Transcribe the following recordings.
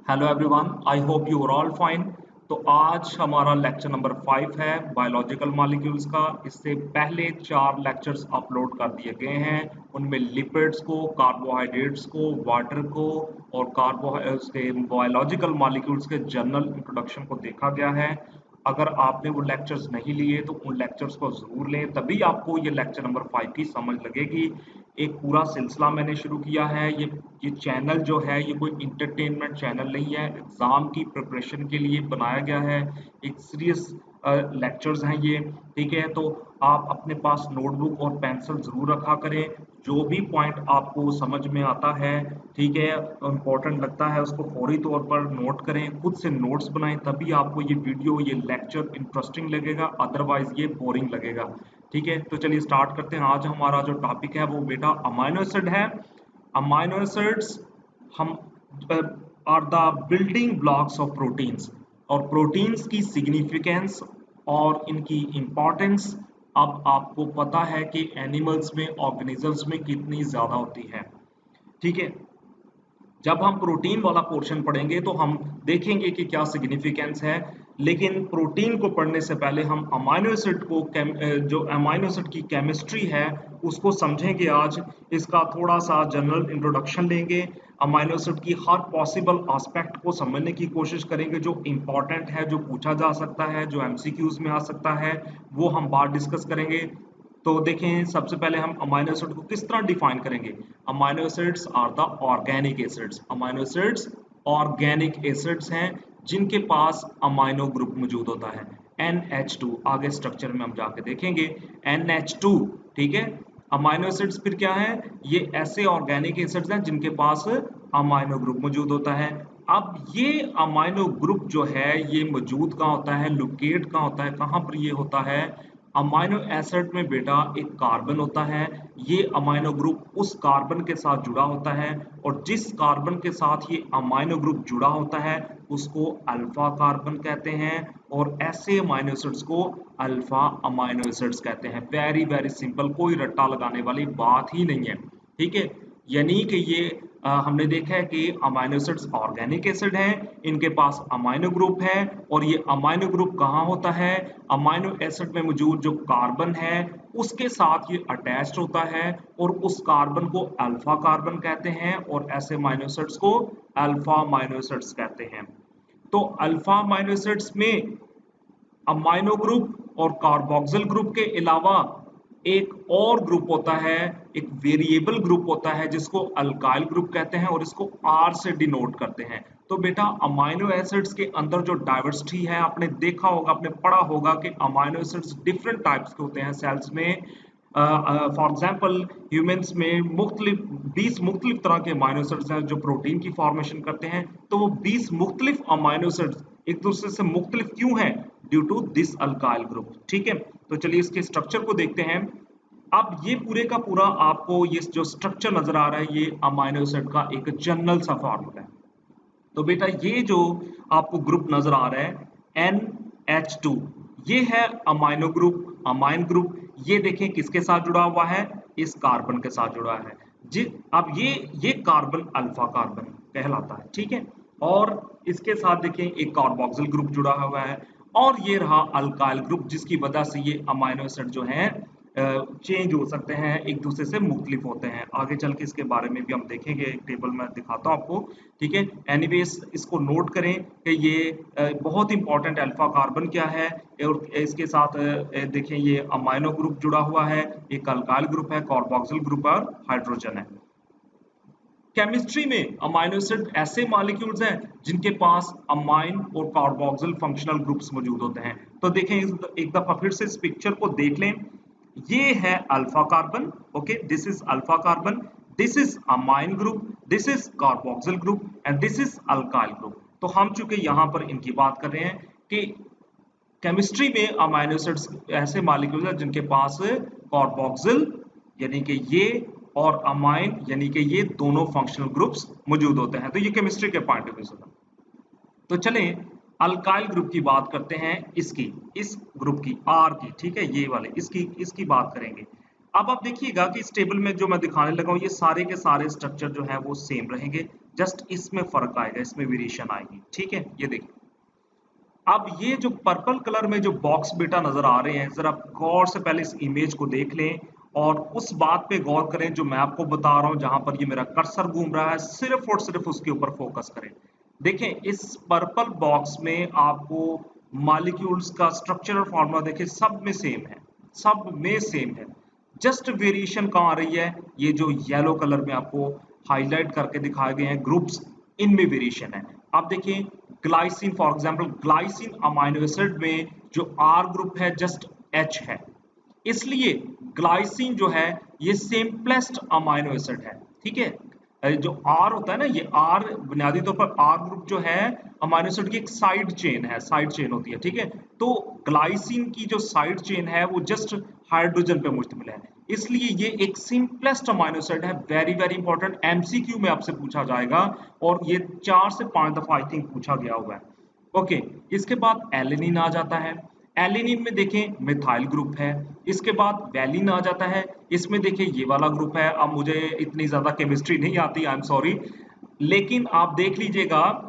Hello everyone, I hope you are all fine. तो आज हमारा लेक्चर नंबर 5 है बायोलॉजिकल मॉलिक्यूल्स का। इससे पहले 4 लेक्चर्स अपलोड कर दिए गए हैं। उनमें लिपिड्स को, कार्बोहाइड्रेट्स को, वाटर को और उसके बायोलॉजिकल मॉलिक्यूल्स के जनरल इंट्रोडक्शन को देखा गया है। अगर आपने वो लेक्चर्स नहीं लिए तो उन लेक्चर्स को ज़रूर लें, तभी आपको ये लेक्चर नंबर 5 की समझ लगेगी। एक पूरा सिलसिला मैंने शुरू किया है। ये चैनल जो है ये कोई इंटरटेनमेंट चैनल नहीं है, एग्ज़ाम की प्रिपरेशन के लिए बनाया गया है। एक सीरियस लेक्चर्स हैं ये, ठीक है। तो आप अपने पास नोटबुक और पेंसिल ज़रूर रखा करें। जो भी पॉइंट आपको समझ में आता है, ठीक है, इम्पोर्टेंट लगता है, उसको फौरी तौर पर नोट करें, खुद से नोट्स बनाएं, तभी आपको ये वीडियो, ये लेक्चर इंटरेस्टिंग लगेगा, अदरवाइज ये बोरिंग लगेगा। ठीक है, तो चलिए स्टार्ट करते हैं। आज हमारा जो टॉपिक है वो बेटा अमाइनो एसिड है। अमाइनो एसिड्स हम are the building blocks of proteins, और प्रोटीन्स की सिग्निफिकेंस और इनकी इम्पोर्टेंस अब आपको पता है कि एनिमल्स में, ऑर्गेनिजम्स में कितनी ज़्यादा होती है। ठीक है, जब हम प्रोटीन वाला पोर्शन पढ़ेंगे तो हम देखेंगे कि क्या सिग्निफिकेंस है। लेकिन प्रोटीन को पढ़ने से पहले हम अमाइनो एसिड को जो अमाइनो एसिड की केमिस्ट्री है उसको समझेंगे आज। इसका थोड़ा सा जनरल इंट्रोडक्शन लेंगे, अमाइनो एसिड की हर पॉसिबल एस्पेक्ट को समझने की कोशिश करेंगे, जो इम्पोर्टेंट है, जो पूछा जा सकता है, जो एमसीक्यूज में आ सकता है, वो हम बात डिस्कस करेंगे। तो देखें, सबसे पहले हम अमाइनो एसिड को किस तरह डिफाइन करेंगे। Amino acids are the organic acids. Amino acids organic acids हैं जिनके पास अमाइनो ग्रुप मौजूद होता है, NH2। आगे स्ट्रक्चर में हम जाके देखेंगे NH2, ठीक है। अमाइनो एसिड्स फिर क्या है, ये ऐसे ऑर्गेनिक एसिड्स हैं जिनके पास अमाइनो ग्रुप मौजूद होता है। अब ये अमाइनो ग्रुप जो है ये मौजूद कहाँ होता है, लोकेट कहाँ होता है, कहाँ पर ये होता है। अमाइनो एसिड में बेटा एक कार्बन होता है। ये अमाइनो ग्रुप उस कार्बन के साथ जुड़ा होता है, और जिस कार्बन के साथ ये अमाइनो ग्रुप जुड़ा होता है उसको अल्फा कार्बन कहते हैं, और ऐसे अमाइनो एसिड्स को अल्फा अमाइनो एसिड्स कहते हैं। वेरी वेरी सिंपल, कोई रट्टा लगाने वाली बात ही नहीं है। ठीक है, यानी कि ये हमने देखा है कि अमाइनो एसिड्स ऑर्गेनिक एसिड हैं, इनके पास अमाइनो ग्रुप है, और ये अमाइनो ग्रुप कहाँ होता है, अमाइनो एसिड में मौजूद जो कार्बन है उसके साथ ये अटैच्ड होता है, और उस कार्बन को अल्फा कार्बन कहते हैं, और ऐसे अमाइनो एसिड्स को अल्फा अमाइनो एसिड्स कहते हैं। तो अल्फा अमाइनो एसिड्स में अमाइनो ग्रुप और कार्बोक्सिल ग्रुप के अलावा एक और ग्रुप होता है, एक वेरिएबल ग्रुप होता है जिसको अल्काइल ग्रुप कहते हैं, और इसको R से डिनोट करते हैं। तो बेटा अमाइनो एसिड्स के अंदर जो डाइवर्सिटी है, आपने देखा होगा, आपने पढ़ा होगा कि अमाइनो एसिड्स डिफरेंट टाइप्स के होते हैं सेल्स में। फॉर एग्जाम्पल ह्यूमंस में मुख्तलिफ 20 मुख्तलिफ तरह के अमाइनो एसिड्स हैं जो प्रोटीन की फॉर्मेशन करते हैं। तो वो 20 मुख्तलिफ अमाइनो एसिड्स एक दूसरे से मुख्तलिफ क्यों हैं, due to this alkyl group. ठीक है, तो चलिए इसके स्ट्रक्चर को देखते हैं। अब ये पूरे का पूरा आपको ये जो स्ट्रक्चर नजर आ रहा है, ये अमाइनो एसिड का एक जनरल सा फॉर्मूला है। तो बेटा ये जो आपको ग्रुप नजर आ रहा है NH2, ये है अमाइनो ग्रुप, अमाइन ग्रुप। ये देखें किसके साथ जुड़ा हुआ है, इस कार्बन के साथ जुड़ा है जी। अब ये कार्बन अल्फा कार्बन कहलाता है, ठीक है। और इसके साथ देखें एक कार्बोक्सिल ग्रुप जुड़ा हुआ है, और ये रहा अल्काइल ग्रुप, जिसकी वजह से ये अमाइनो एसिड जो है चेंज हो सकते हैं, एक दूसरे से मुख्तलिफ होते हैं। आगे चल के इसके बारे में भी हम देखेंगे, एक टेबल में दिखाता हूं आपको। ठीक है, एनीवेज इसको नोट करें कि ये बहुत इंपॉर्टेंट अल्फा कार्बन क्या है, और इसके साथ देखें ये अमाइनो ग्रुप जुड़ा हुआ है, एक अल्काइल ग्रुप है, कार्बोक्सिल ग्रुप और हाइड्रोजन है। केमिस्ट्री में अमाइनो एसिड ऐसे मॉलिक्यूल्स हैं जिनके पास अमाइन और कार्बोक्सिल फंक्शनल ग्रुप्स मौजूद होते हैं। तो देखें एक दफा फिर से इस पिक्चर को देख लें। ये है alpha carbon, okay, this is alpha carbon, this is amine group, this is carboxyl group, and this is alkyl group. तो हम चूंकि यहां पर इनकी बात कर रहे हैं कि केमिस्ट्री में अमाइनो एसिड्स ऐसे मॉलिक्यूल्स हैं जिनके पास कार्बोक्सिल यानी कि ये और अमाइन यानी कि ये दोनों फंक्शनल ग्रुप्स मौजूद होते हैं। तो ये केमिस्ट्री के पॉइंट ऑफ व्यू से था। तो चलें अल्काइल ग्रुप की बात करते हैं, इसकी, इस ग्रुप की, R की, ठीक है, ये वाले, इसकी बात करेंगे। अब आप देखिएगा कि इस टेबल में जो मैं दिखाने लगा हूँ ये सारे के सारे स्ट्रक्चर जो है वो सेम रहेंगे, जस्ट इसमें फर्क आएगा, इसमें वेरिएशन आएगी। ठीक है, ये देखिए अब ये जो पर्पल कलर में जो बॉक्स बेटा नजर आ रहे हैं, जरा गौर से पहले इस इमेज को देख लें और उस बात पे गौर करें जो मैं आपको बता रहा हूं, जहां पर ये मेरा कर्सर घूम रहा है सिर्फ और सिर्फ उसके ऊपर फोकस करें। देखें इस पर्पल बॉक्स में आपको मॉलिक्यूल्स का स्ट्रक्चरल फॉर्मूला देखें, सब में सेम है, सब में सेम है। जस्ट वेरिएशन कहाँ आ रही है, ये जो येलो कलर में आपको हाईलाइट करके दिखाए गए हैं ग्रुप्स, इनमें वेरिएशन है। आप देखिए glycine for example, glycine amino acid में जो आर ग्रुप है जस्ट एच है, इसलिए ग्लाइसिन जो है ये सिंपलेस्ट अमाइनो एसिड है। ठीक है, जो आर होता है ना, ये आर बुनियादी तौर पर आर ग्रुप जो है अमाइनो एसिड की एक साइड चेन है, साइड चेन होती है। ठीक है, तो ग्लाइसिन की जो साइड चेन है वो जस्ट हाइड्रोजन पे मुश्तमिल है, इसलिए ये एक सिंपलेस्ट अमाइनो एसिड है। वेरी वेरी इंपॉर्टेंट, एमसीक्यू में आपसे पूछा जाएगा और ये 4 से 5 दफा आई थिंक पूछा गया हुआ है। ओके, इसके बाद एलेनिन आ जाता है। एलेनिन में देखें मिथाइल ग्रुप है। इसके बाद वैलिन आ जाता है, इसमें देखें ये वाला ग्रुप है। अब मुझे इतनी ज्यादा केमिस्ट्री नहीं आती, आई एम सॉरी, लेकिन आप देख लीजिएगा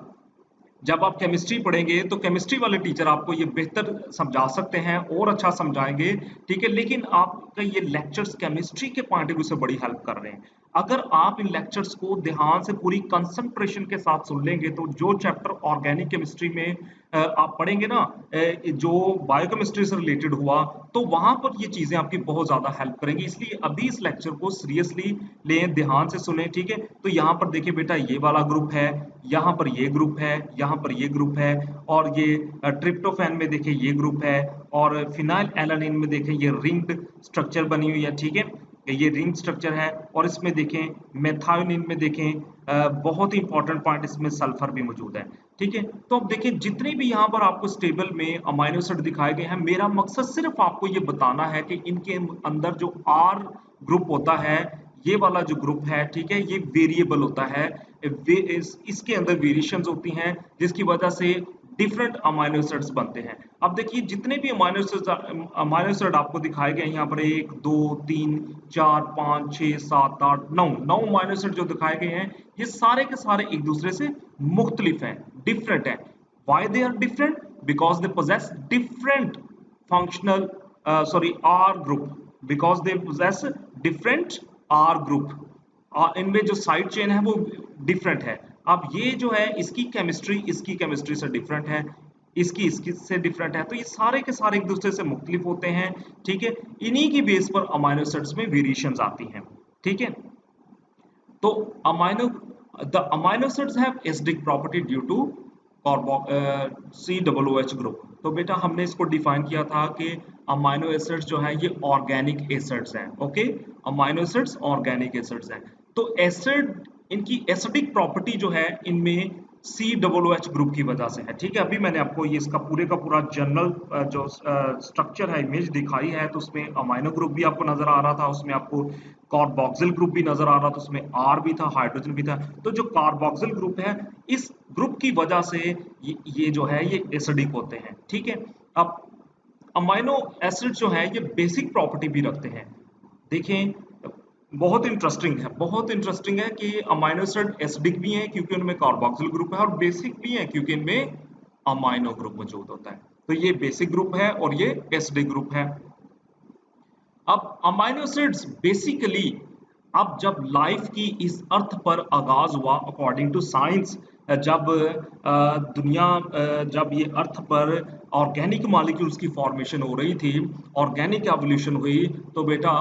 जब आप केमिस्ट्री पढ़ेंगे तो केमिस्ट्री वाले टीचर आपको ये बेहतर समझा सकते हैं और अच्छा समझाएंगे। ठीक है, लेकिन आपका ये लेक्चर्स केमिस्ट्री के पॉइंट ऑफ व्यू से बड़ी हेल्प कर रहे हैं। अगर आप इन लेक्चर्स को ध्यान से पूरी कंसंट्रेशन के साथ सुन लेंगे तो जो चैप्टर ऑर्गेनिक केमिस्ट्री में आप पढ़ेंगे ना, जो बायोकेमिस्ट्री से रिलेटेड हुआ, तो वहां पर ये चीजें आपकी बहुत ज्यादा हेल्प करेंगी। इसलिए अभी इस लेक्चर को सीरियसली लें, ध्यान से सुने। ठीक है, तो यहाँ पर देखिए बेटा ये वाला ग्रुप है, यहाँ पर ये ग्रुप है, यहाँ पर ये ग्रुप है, और ये ट्रिप्टोफैन में देखें ये ग्रुप है, और फिनाइल एलानिन में देखें ये रिंग्ड स्ट्रक्चर बनी हुई है। ठीक है, ये रिंग स्ट्रक्चर है, और इसमें देखें मेथायोनिन में देखें बहुत ही इंपॉर्टेंट पॉइंट, इसमें सल्फर भी मौजूद है। ठीक है, तो अब देखिए जितने भी यहाँ पर आपको इस टेबल में अमाइनो एसिड दिखाए गए हैं, मेरा मकसद सिर्फ आपको ये बताना है कि इनके अंदर जो आर ग्रुप होता है, ये वाला जो ग्रुप है, ठीक है, ये वेरिएबल होता है। इसके अंदर वेरिएशंस होती हैं जिसकी वजह से डिफरेंट अमाइनो एसिड्स बनते हैं। अब देखिए जितने भी अमाइनो एसिड आपको दिखाए गए हैं यहाँ पर 1 2 3 4 5 6 7 8 9 अमाइनो एसिड जो दिखाए गए हैं, ये सारे के सारे एक दूसरे से मुख्तलिफ हैं, डिफरेंट हैं। Why they are different? Because they possess different functional R group, because they possess different R group, इनमें जो साइड चेन है वो डिफरेंट है। अब ये जो है इसकी केमिस्ट्री से डिफरेंट है, इसकी से डिफरेंट है, तो ये सारे के सारे एक दूसरे से मुख्तलिफ होते हैं। ठीक है, इन्हीं की बेस पर अमाइनो एसिड्स में वेरिएशंस आती हैं। ठीक है, तो amino acids have acidic property due to COOH group. तो बेटा हमने इसको डिफाइन किया था कि अमाइनो एसिड्स जो है ये ऑर्गेनिक एसिड्स हैं। Okay, amino acids organic acids हैं। तो एसिड, इनकी एसिडिक प्रॉपर्टी जो है इनमें COOH ग्रुप की वजह से है। ठीक है, अभी मैंने आपको ये इसका पूरे का पूरा जनरल जो स्ट्रक्चर है, इमेज दिखाई है, तो उसमें अमाइनो ग्रुप भी आपको नजर आ रहा था, उसमें आपको कार्बोक्सिल ग्रुप भी नजर आ रहा था, उसमें आर भी था, हाइड्रोजन भी था। तो जो कार्बोक्सिल ग्रुप है, इस ग्रुप की वजह से ये जो है ये एसिडिक होते हैं। ठीक है, अब अमाइनो एसिड जो है ये बेसिक प्रॉपर्टी भी रखते हैं। देखें बहुत इंटरेस्टिंग है, बहुत इंटरेस्टिंग है कि अमाइनो एसिड एसिडिक भी हैं क्योंकि उनमें कार्बोक्सिल ग्रुप है, और बेसिक भी है क्योंकि इनमें अमाइनो ग्रुप मौजूद होता है। तो ये बेसिक ग्रुप है और ये एसिडिक ग्रुप है। अब अमाइनो एसिड्स बेसिकली, अब जब लाइफ की इस अर्थ पर आगाज हुआ अकॉर्डिंग टू साइंस, जब जब ये अर्थ पर ऑर्गेनिक मॉलिक्यूल्स की फॉर्मेशन हो रही थी, ऑर्गेनिक एवोल्यूशन हुई, तो बेटा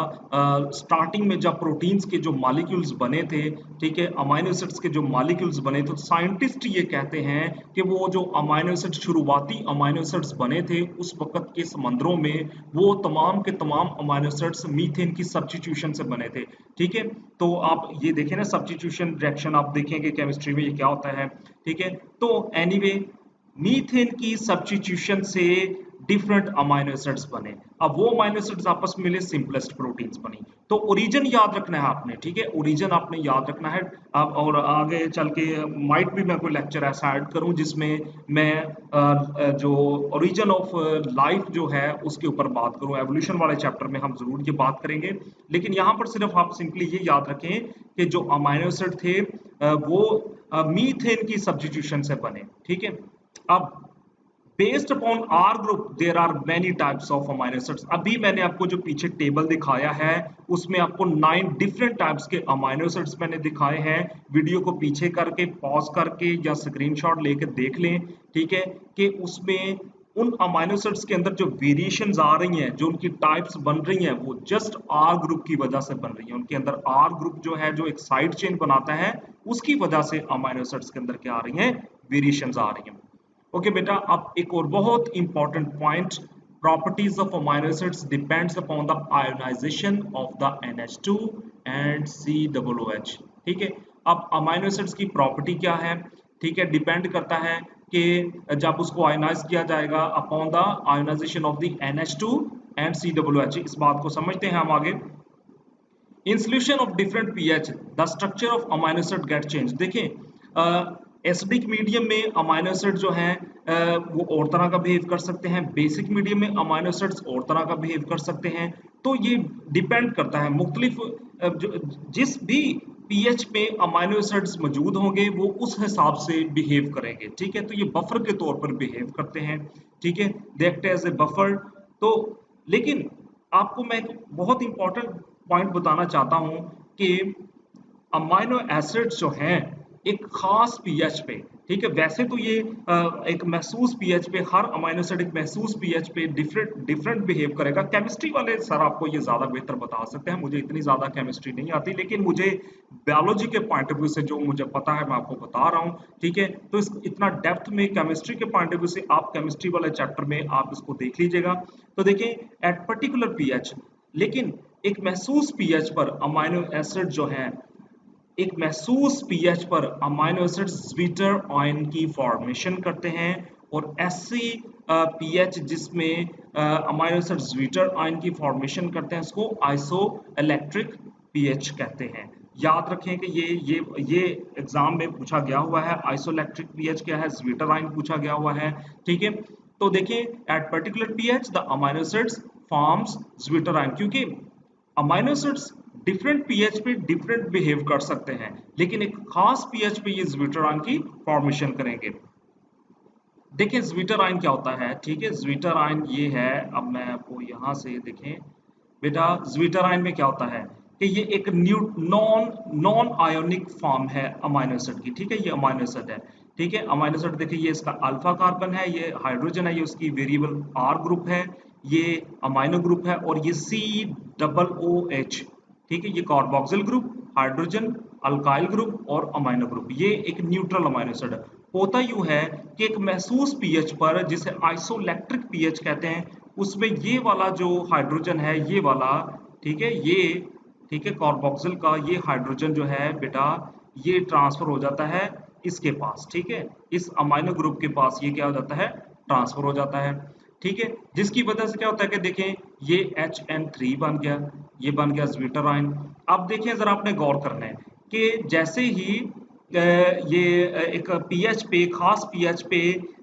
स्टार्टिंग में जब प्रोटीन्स के जो मॉलिक्यूल्स बने थे, ठीक है, अमाइनो एसिड्स के जो मॉलिक्यूल्स बने, तो साइंटिस्ट ये कहते हैं कि वो जो अमाइनो एसिड शुरुआती अमाइनो एसिड्स बने थे उस वक्त के समंदरों में, वो तमाम के तमाम अमाइनो एसिड्स मीथेन की सब्स्टिट्यूशन से बने थे। ठीक है, तो आप ये देखें ना, सब्स्टिट्यूशन रिएक्शन आप देखेंगे केमिस्ट्री में ये क्या होता है। ठीक है, तो एनीवे मीथेन की सब्स्टिट्यूशन से डिफरेंट अमाइनो एसिड्स बने। अब वो अमाइनो एसिड्स आपस में मिले, सिंपलेस्ट प्रोटीन्स बनी। तो ओरिजिन याद रखना है आपने, ठीक है, ओरिजिन आपने याद रखना है। अब और आगे चल के माइट भी मैं कोई लेक्चर ऐसा ऐड करूं जिसमें मैं जो ओरिजिन ऑफ लाइफ जो है उसके ऊपर बात करूं। एवोल्यूशन वाले चैप्टर में हम जरूर ये बात करेंगे, लेकिन यहाँ पर सिर्फ आप सिंपली ये याद रखें कि जो अमाइनो एसिड थे वो मीथेन की सब्स्टिट्यूशन से बने, ठीक है। अब based upon R group there are many types of amino acids. अभी मैंने आपको जो पीछे टेबल दिखाया है उसमें आपको 9 डिफरेंट टाइप्स के अमाइनो एसिड्स मैंने दिखाए हैं। वीडियो को पीछे करके पॉज करके या स्क्रीनशॉट लेके देख लें, ठीक है, कि उसमें उन अमाइनो एसिड्स के अंदर जो वेरिएशंस आ रही हैं, जो उनकी टाइप्स बन रही हैं, वो जस्ट आर ग्रुप की वजह से बन रही हैं। उनके अंदर आर ग्रुप जो है, जो एक साइड चेन बनाता है, उसकी वजह से अमाइनो एसिड्स के अंदर क्या आ रही हैं, वेरिएशंस आ रही हैं। ओके बेटा, अब एक और बहुत important point, properties of amino acids depends upon the ionization of the NH2 and COOH, ठीक है। अब अमाइनो एसिड्स की प्रॉपर्टी क्या है, ठीक है, डिपेंड करता है कि जब उसको आयोनाइज किया जाएगा upon the ionization of the NH2 and COOH। इस बात को समझते हैं हम आगे। In solution of different pH the structure of amino acid get change. देखें, एसिडिक मीडियम में अमाइनो एसिड जो हैं वो और तरह का बिहेव कर सकते हैं, बेसिक मीडियम में अमाइनो एसिड्स और तरह का बिहेव कर सकते हैं। तो ये डिपेंड करता है, मुख्तलिफ जिस भी पीएच पे अमाइनो एसिड्स मौजूद होंगे वो उस हिसाब से बिहेव करेंगे, ठीक है। तो ये बफर के तौर पर बिहेव करते हैं, ठीक है, they act as a buffer. तो लेकिन आपको मैं एक बहुत इंपॉर्टेंट पॉइंट बताना चाहता हूं कि अमाइनो एसिड्स जो हैं एक खास पीएच पे, ठीक है, वैसे तो ये एक महसूस पीएच पे, हर अमाइनो एसिड एक महसूस पीएच पे डिफरेंट बिहेव करेगा। केमिस्ट्री वाले सर आपको ये ज्यादा बेहतर बता सकते हैं, मुझे इतनी ज्यादा केमिस्ट्री नहीं आती, लेकिन मुझे बायोलॉजी के पॉइंट ऑफ व्यू से जो मुझे पता है मैं आपको बता रहा हूँ, ठीक है। तो इतना डेप्थ में केमिस्ट्री के पॉइंट ऑफ व्यू से आप केमिस्ट्री वाले चैप्टर में आप इसको देख लीजिएगा। तो देखें, एट पर्टिकुलर पीएच, लेकिन एक महसूस पीएच पर अमाइनो एसिड जो है, एक महसूस पीएच पर अमाइनो एसिड ज्वीटर आयन की फॉर्मेशन करते हैं, और ऐसी पीएच जिसमें अमाइनो एसिड ज्वीटर आयन की फॉर्मेशन करते हैं उसको आइसो इलेक्ट्रिक पीएच कहते हैं। याद रखें कि ये एग्जाम में पूछा गया हुआ है, आइसो इलेक्ट्रिक पीएच क्या है, ज्वीटर आयन पूछा गया हुआ है, ठीक है। तो देखिए, at particular pH the amino acids forms zwitter ion, क्योंकि अमाइनो एसिड्स डिफरेंट पीएच पे डिफरेंट बिहेव कर सकते हैं, लेकिन एक खास पीएच पे ये ज्वीटर आयन की फॉर्मेशन करेंगे। देखिए ज्वीटर आयन क्या होता है, ठीक है, ज्वीटर आयन ये है, अब मैं आपको यहां से देखें बेटा, ज्वीटर आयन में क्या होता है कि ये एक नॉन नॉन आयोनिक फॉर्म है अमाइनो एसिड की, ठीक है, ये अमाइनो एसिड है, ठीक है। अमाइनो एसिड देखिए, ये इसका अल्फा कार्बन है, ये हाइड्रोजन है, ये उसकी वेरिएबल आर ग्रुप है, ये अमाइनो ग्रुप है, और ये COOH, ठीक है, ये carboxyl group, hydrogen, alkyl group और अमाइनो ग्रुप, ये एक न्यूट्रल अमाइनो एसिड है। होता यूं है कि एक महसूस पीएच पर, जिसे आइसोइलेक्ट्रिक पीएच कहते हैं, उसमें ये वाला जो हाइड्रोजन है, ये वाला, ठीक है, ये, ठीक है, कार्बोक्सिल का ये हाइड्रोजन जो है बेटा, ये ट्रांसफर हो जाता है इसके पास, ठीक है, इस अमाइनो ग्रुप के पास ये क्या हो जाता है, ट्रांसफर हो जाता है, ठीक है। जिसकी वजह से क्या होता है कि देखें, ये HN3 बन गया, ये बन गया ज्वीटर आयन। अब देखें जरा, आपने गौर करना है कि जैसे ही ये एक पीएच पे, खास पीएच पे,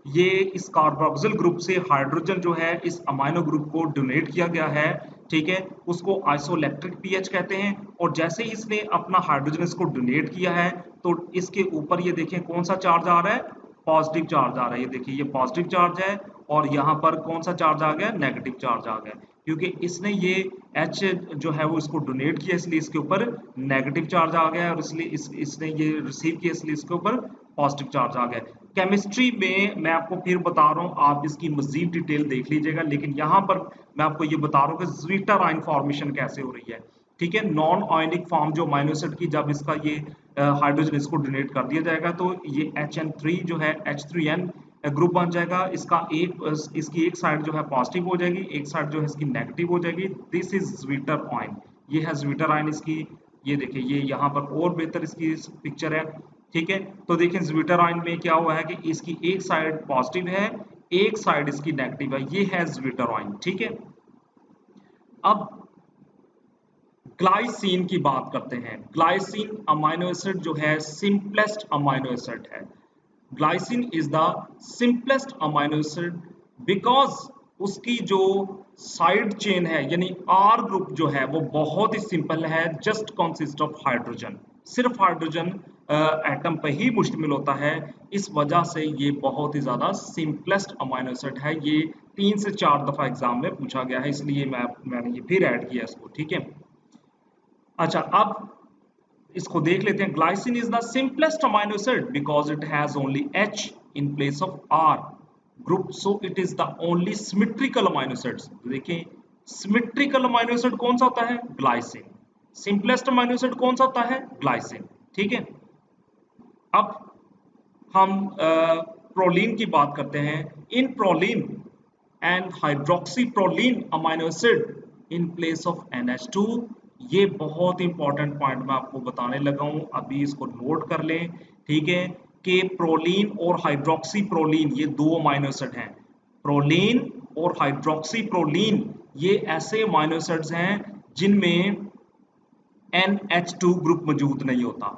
ये इस कार्बोक्सिल ग्रुप से हाइड्रोजन जो है इस अमाइनो ग्रुप को डोनेट किया गया है, ठीक है, उसको आइसोइलेक्ट्रिक पीएच कहते हैं। और जैसे ही इसने अपना हाइड्रोजन इसको डोनेट किया है, तो इसके ऊपर ये देखें कौन सा चार्ज आ रहा है, पॉजिटिव चार्ज आ रहा है, ये देखिए ये पॉजिटिव चार्ज है, और यहाँ पर कौन सा चार्ज आ गया, नेगेटिव चार्ज आ गया, क्योंकि इसने ये H जो है वो इसको डोनेट किया, इसलिए इसके ऊपर नेगेटिव चार्ज आ गया, और इसलिए इसने ये रिसीव किया, इसलिए इसके ऊपर पॉजिटिव चार्ज आ गया। केमिस्ट्री में मैं आपको फिर बता रहा हूँ, आप इसकी मजीद डिटेल देख लीजिएगा, लेकिन यहाँ पर मैं आपको ये बता रहा हूँ कि ज्वीटर आयन फॉर्मेशन कैसे हो रही है, ठीक है। नॉन आयनिक फॉर्म जो अमाइनो एसिड की, जब इसका ये हाइड्रोजन इसको डोनेट कर दिया जाएगा, तो ये HN3 जो है H3N ग्रुप बन जाएगा, इसकी एक साइड जो है पॉजिटिव हो जाएगी, एक साइड जो है इसकी नेगेटिव हो जाएगी। दिस इज ज्वीटर आयन, ये है ज्वीटर आयन इसकी, ये देखिए, ये यहाँ पर और बेहतर इसकी पिक्चर है, ठीक है। तो देखिए ज्वीटर आयन में क्या हुआ है कि इसकी एक साइड पॉजिटिव है, एक साइड इसकी नेगेटिव है, ये है ज्विटराइन, ठीक है। अब ग्लाइसिन की बात करते हैं। ग्लाइसिन अमाइनो एसिड जो है सिंपलेस्ट अमाइनो एसिड है। Glycine is the simplest amino acid because उसकी जो साइड चेन है यानी आर ग्रुप जो है वो बहुत ही सिंपल है, जस्ट कंसिस्ट ऑफ हाइड्रोजन। सिर्फ हाइड्रोजन एटम पे ही मुश्तमिल होता है, इस वजह से ये बहुत ही ज्यादा सिंपलेस्ट अमाइनो एसिड है। ये 3 से 4 दफा एग्जाम में पूछा गया है, इसलिए मैंने ये फिर ऐड किया इसको, ठीक है। अच्छा, अब इसको देख लेते हैं। Glycine is the simplest amino acid because it has only H in place of R group, so it is the only symmetrical amino acid. देखिए सिमेट्रिकल अमाइनो एसिड कौन सा होता है? ग्लाइसिन। सिंपलेस्ट अमाइनो एसिड कौन सा होता है? Glycine, ठीक है। अब हम प्रोलीन की बात करते हैं। In proline and hydroxy proline amino acid in place of NH2। ये बहुत इंपॉर्टेंट पॉइंट मैं आपको बताने लगा हूं, अभी इसको नोट कर लें, ठीक है। कि प्रोलीन और हाइड्रोक्सी प्रोलीन ये दो अमाइनो एसिड हैं। प्रोलीन और हाइड्रोक्सी प्रोलीन ये ऐसे अमाइनो एसिड्स हैं जिनमें NH2 ग्रुप मौजूद नहीं होता,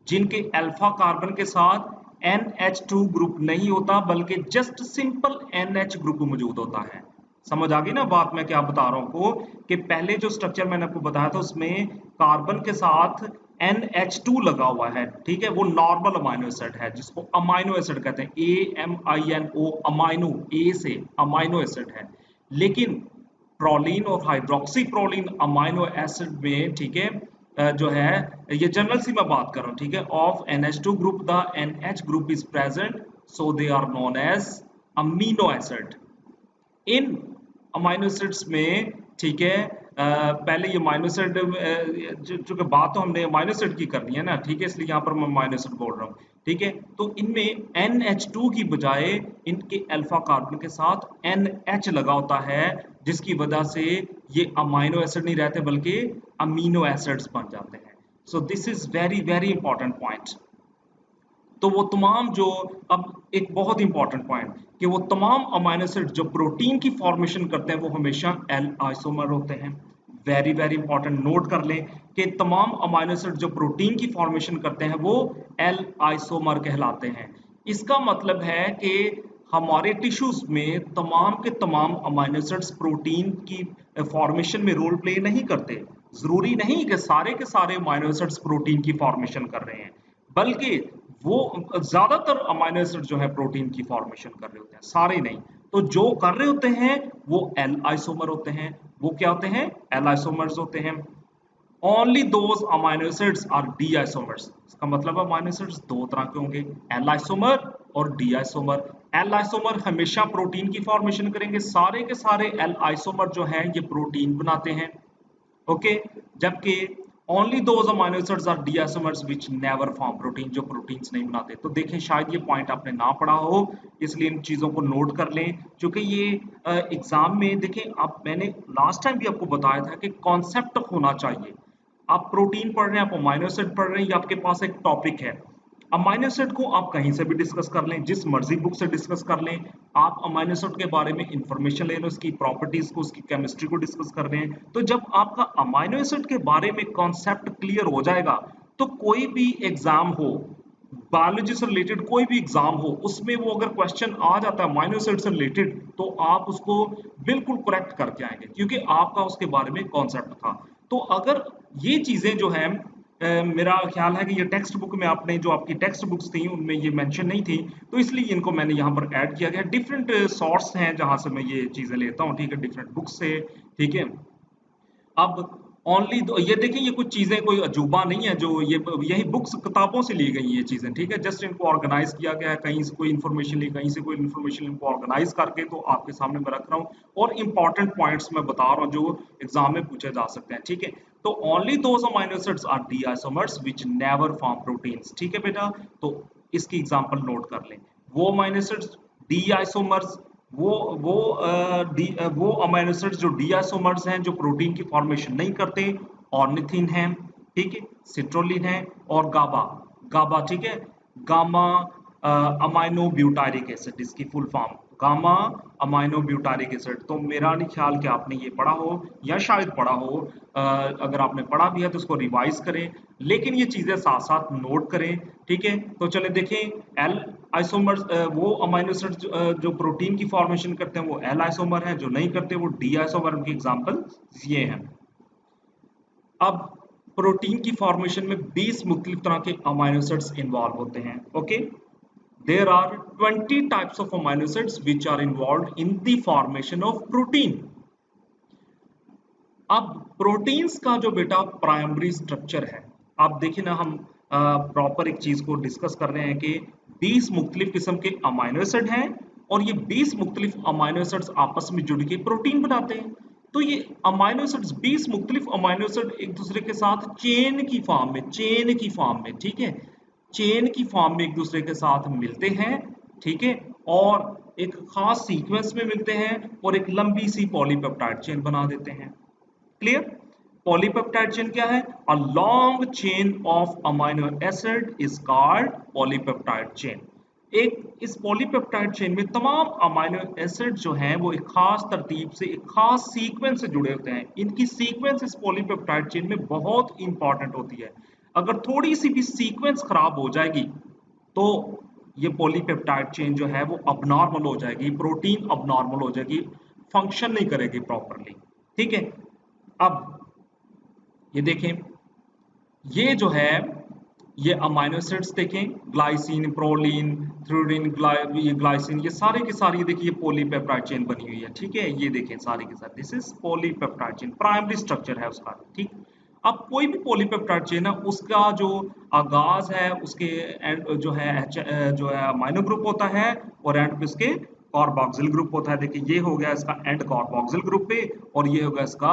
जिनके अल्फा कार्बन के साथ NH2 ग्रुप नहीं होता बल्कि जस्ट सिंपल NH ग्रुप मौजूद होता है। समझ आ गई ना बात मैं क्या बता रहा हूं आपको? कि पहले जो स्ट्रक्चर मैंने आपको बताया था उसमें कार्बन के साथ NH2 लगा हुआ है, ठीक है। वो नॉर्मल अमाइनो एसिड है जिसको अमाइनो एसिड कहते हैं, AMINO, अमाइनो, ए से अमाइनो एसिड है। लेकिन प्रोलीन और हाइड्रोक्सी प्रोलीन अमाइनो एसिड में, ठीक है, जो है ये जनरल सी मैं बात कर रहा हूं, ठीक है। Of NH2 group the NH group is present, so they are known as amino acid. इन अमाइनो एसिड्स में, ठीक है, पहले ये अमाइनो एसिड चूंकि बात तो हमने अमाइनो एसिड की करनी है ना, ठीक है, इसलिए यहाँ पर मैं अमाइनो एसिड बोल रहा हूँ, ठीक है। तो इनमें NH2 की बजाय इनके अल्फा कार्बन के साथ NH लगा होता है, जिसकी वजह से ये अमाइनो एसिड नहीं रहते बल्कि अमीनो एसिड्स बन जाते हैं। So this is very very important point. तो वो तमाम जो, अब एक बहुत इंपॉर्टेंट पॉइंट कि वो तमाम अमाइनो एसिड जो प्रोटीन की फॉर्मेशन करते हैं वो हमेशा L आइसोमर होते हैं। वेरी वेरी इंपॉर्टेंट, नोट कर लें कि तमाम अमाइनो एसिड जो प्रोटीन की फॉर्मेशन करते हैं वो L आइसोमर कहलाते हैं। इसका मतलब है कि हमारे टिश्यूज में तमाम के तमाम अमाइनो एसिड्स प्रोटीन की फॉर्मेशन में रोल प्ले नहीं करते। जरूरी नहीं कि सारे के सारे अमाइनो एसिड्स प्रोटीन की फॉर्मेशन कर रहे हैं, बल्कि वो ज्यादातर अमाइनो एसिड जो है प्रोटीन की फॉर्मेशन कर रहे होते हैं, सारे नहीं। तो जो कर रहे होते हैं वो L आइसोमर होते हैं। वो क्या होते हैं? L आइसोमर्स होते हैं। Only those amino acids R D isomers. इसका मतलब अमाइनो एसिड्स दो तरह के होंगे, L आइसोमर और डी आइसोमर। L आइसोमर हमेशा प्रोटीन की फॉर्मेशन करेंगे, सारे के सारे L आइसोमर जो हैं ये प्रोटीन बनाते हैं, ओके। जबकि only those amino acids are D isomers which never form protein, जो प्रोटीन्स नहीं बनाते। तो देखें शायद ये पॉइंट आपने ना पढ़ा हो, इसलिए इन चीजों को नोट कर लें, क्योंकि ये एग्जाम में देखें, आप मैंने लास्ट टाइम भी आपको बताया था कि कॉन्सेप्ट होना चाहिए। आप प्रोटीन पढ़ रहे हैं, आप अमाइनो एसिड पढ़ रहे हैं, ये आपके पास एक टॉपिक है। अमाइनो एसिड को आप कहीं से भी डिस्कस कर लें, जिस मर्जी बुक से डिस्कस कर लें। आप अमाइनो एसिड के बारे में इंफॉर्मेशन ले लो, उसकी प्रॉपर्टीज को, उसकी केमिस्ट्री को डिस्कस कर रहे हैं। तो जब आपका अमाइनो एसिड के बारे में कॉन्सेप्ट क्लियर हो जाएगा तो कोई भी एग्जाम हो, बायोलॉजी से रिलेटेड कोई भी एग्जाम हो, उसमें वो अगर क्वेश्चन आ जाता है अमाइनो एसिड से रिलेटेड तो आप उसको बिल्कुल करेक्ट करके आएंगे, क्योंकि आपका उसके बारे में कॉन्सेप्ट था। तो अगर ये चीजें जो है, मेरा ख्याल है कि ये टेक्स्ट बुक में आपने जो आपकी टेक्स्ट बुक्स थी उनमें ये मेंशन नहीं थी, तो इसलिए इनको मैंने यहाँ पर ऐड किया गया। डिफरेंट सोर्स हैं जहां से मैं ये चीजें लेता हूँ, ठीक है, डिफरेंट बुक्स से, ठीक है। अब ओनली ये देखिए, ये कुछ चीजें कोई अजूबा नहीं है, जो ये यही बुक्स किताबों से ली गई ये चीजें, ठीक है। जस्ट इनको ऑर्गेनाइज किया गया है, कहीं से कोई इन्फॉर्मेशन ली, कहीं से कोई इन्फॉर्मेशन, इनको ऑर्गेनाइज करके तो आपके सामने मैं रख रहा हूँ, और इंपॉर्टेंट पॉइंट्स मैं बता रहा हूँ जो एग्जाम में पूछे जा सकते हैं, ठीक है। तो only those amino acids R D isomers which never form proteins, ठीक है बेटा। तो इसकी एग्जांपल नोट कर लें। वो अमाइनो एसिड्स डी आइसोमर्स, वो अमाइनो एसिड्स जो डिआइसोमर्स हैं, जो प्रोटीन की फॉर्मेशन नहीं करते, ऑर्निथिन है, ठीक है, सिट्रोलिन है, और गाबा, गाबा, ठीक है, गामा अमाइनो ब्यूटारिक एसिड, इसकी full form gamma amino butyric acid. तो मेरा नहीं ख्याल कि आपने ये पढ़ा हो या शायद पढ़ा हो। अगर आपने पढ़ा भी है तो उसको रिवाइज करें, लेकिन ये चीजें साथ साथ नोट करें। ठीक है, तो चले देखें एल आइसोमर, वो अमाइनो एसिड जो प्रोटीन की फॉर्मेशन करते हैं वो एल आइसोमर है, जो नहीं करते वो डी आइसोमर। उनकी एग्जाम्पल ये हैं। अब प्रोटीन की फॉर्मेशन में 20 मुख्तलिफ तरह के अमाइनो एसिड्स इन्वॉल्व होते हैं। Okay, there are 20 types of amino acids which are involved in the formation of protein। अब प्रोटीन्स का जो बेटा प्राइमरी स्ट्रक्चर है, आप देखिए ना, हम प्रॉपर एक चीज को डिस्कस कर रहे हैं कि 20 मुख्तलिफ किस्म के अमाइनो एसिड हैं और ये 20 मुख्तलिफ अमाइनो एसिड्स आपस में जुड़ के प्रोटीन बनाते हैं। तो ये अमाइनो एसिड्स 20 मुख्तलिफ अमाइनो एसिड एक दूसरे के साथ चेन की फॉर्म में, ठीक है, चेन की फॉर्म में एक दूसरे के साथ मिलते हैं। ठीक है, और एक खास सीक्वेंस में मिलते हैं और एक लंबी सी पॉलीपेप्टाइड चेन बना देते हैं। क्लियर? पॉलीपेप्टाइड चेन क्या है? A long chain of amino acid is called polypeptide chain. एक इस पॉलीपेप्टाइड चेन में तमाम अमाइनो एसिड जो हैं वो एक खास तरतीब से, एक खास सीक्वेंस से जुड़े होते हैं। इनकी सीक्वेंस इस पॉलीपेप्टाइड चेन में बहुत इंपॉर्टेंट होती है। अगर थोड़ी सी भी सीक्वेंस खराब हो जाएगी तो ये पॉलीपेप्टाइड चेन जो है वो अबनॉर्मल हो जाएगी, प्रोटीन अबनॉर्मल हो जाएगी, फंक्शन नहीं करेगी प्रॉपरली। ठीक है, अब ये देखें, ये जो है ये अमाइनो एसिड्स देखें, ग्लाइसिन, प्रोलीन, थ्यूरीन, ग्लाइसिन, ये सारे के सारे ये देखिए पॉलीपेप्टाइड चेन बनी हुई है। ठीक है, ये देखें सारे के सारे, this is polypeptide chain, primary structure है उसका। ठीक, अब कोई भी पॉलीपेप्टाइड चेन है उसका जो आगाज है उसके एंड जो है जो है अमाइनो ग्रुप होता है और एंड पे उसके कार्बोक्सिल ग्रुप होता है। देखिए ये हो गया इसका एंड कार्बोक्सिल ग्रुप पे और ये होगा इसका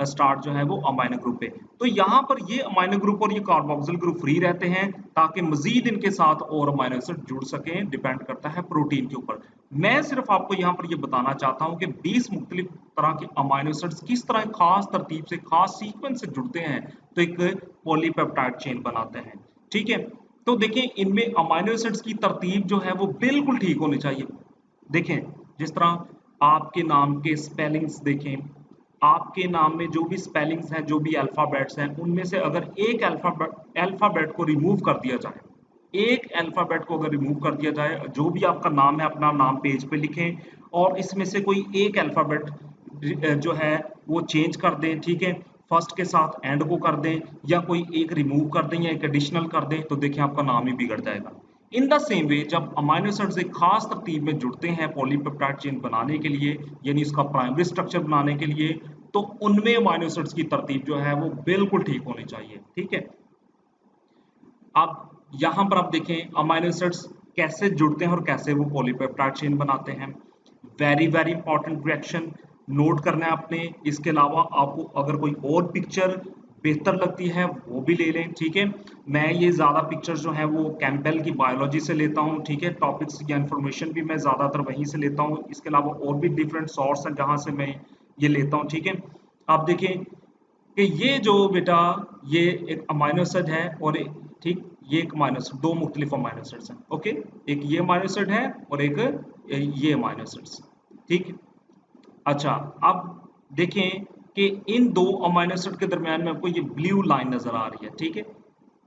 स्टार्ट जो है वो अमाइनो ग्रुप पे। तो यहाँ पर ये अमाइनो ग्रुप और ये कार्बोक्सिल ग्रुप फ्री रहते हैं ताकि मजीद इनके साथ और अमाइनो एसिड जुड़ सकें। डिपेंड करता है प्रोटीन के ऊपर। मैं सिर्फ आपको यहाँ पर ये बताना चाहता हूँ कि 20 मुख्तलिफ तरह के अमाइनो एसिड्स किस तरह खास तरतीब से, खास सीक्वेंस से जुड़ते हैं तो एक पॉलीपेप्टाइड चेन बनाते हैं। ठीक है, तो देखें इनमें अमाइनो एसिड्स की तरतीब जो है वो बिल्कुल ठीक होनी चाहिए। देखें, जिस तरह आपके नाम के स्पेलिंग्स देखें, आपके नाम में जो भी स्पेलिंग्स हैं, जो भी अल्फाबेट्स हैं, उनमें से अगर एक अल्फाबेट को रिमूव कर दिया जाए, एक अल्फाबेट को अगर रिमूव कर दिया जाए, जो भी आपका नाम है अपना नाम पेज पे लिखें और इसमें से कोई एक अल्फाबेट जो है वो चेंज कर दें। ठीक है, फर्स्ट के साथ एंड को कर दें या कोई एक रिमूव कर दें या एक एडिशनल कर दें, तो देखिए आपका नाम ही बिगड़ जाएगा। इन द सेम वे जब अमाइनो एसिड्स एक खास तरतीब में जुड़ते हैं पॉलीपेप्टाइड चेन बनाने के लिए, यानी इसका प्राइमरी स्ट्रक्चर बनाने के लिए, तो उनमें अमाइनो एसिड्स की तरतीब जो है वो बिल्कुल ठीक होनी चाहिए। ठीक है, अब यहां पर आप देखें अमाइनो एसिड्स कैसे जुड़ते हैं और कैसे वो पॉलीपेप्टाइड चेन बनाते हैं। Very very important reaction note करना है आपने। इसके अलावा आपको अगर कोई और पिक्चर बेहतर लगती है वो भी ले लें। ठीक है, मैं ये ज़्यादा पिक्चर्स जो हैं वो कैंपेल की बायोलॉजी से लेता हूँ। ठीक है, टॉपिक्स या इन्फॉर्मेशन भी मैं ज़्यादातर वहीं से लेता हूँ। इसके अलावा और भी डिफरेंट सोर्स हैं जहाँ से मैं ये लेता हूँ। ठीक है, आप देखें कि ये जो बेटा ये एक अमाइनो एसिड है और ठीक ये एक अमाइनो एसिड, दो मुख्तलिफ अमाइनो एसिड्स हैं। ओके, एक ये अमाइनो एसिड है और एक ये अमाइनो एसिड्स। ठीक, अच्छा, अब देखें कि इन दो अमाइनो एसिड के दरमियान में आपको ये ब्लू लाइन नजर आ रही है। ठीक है,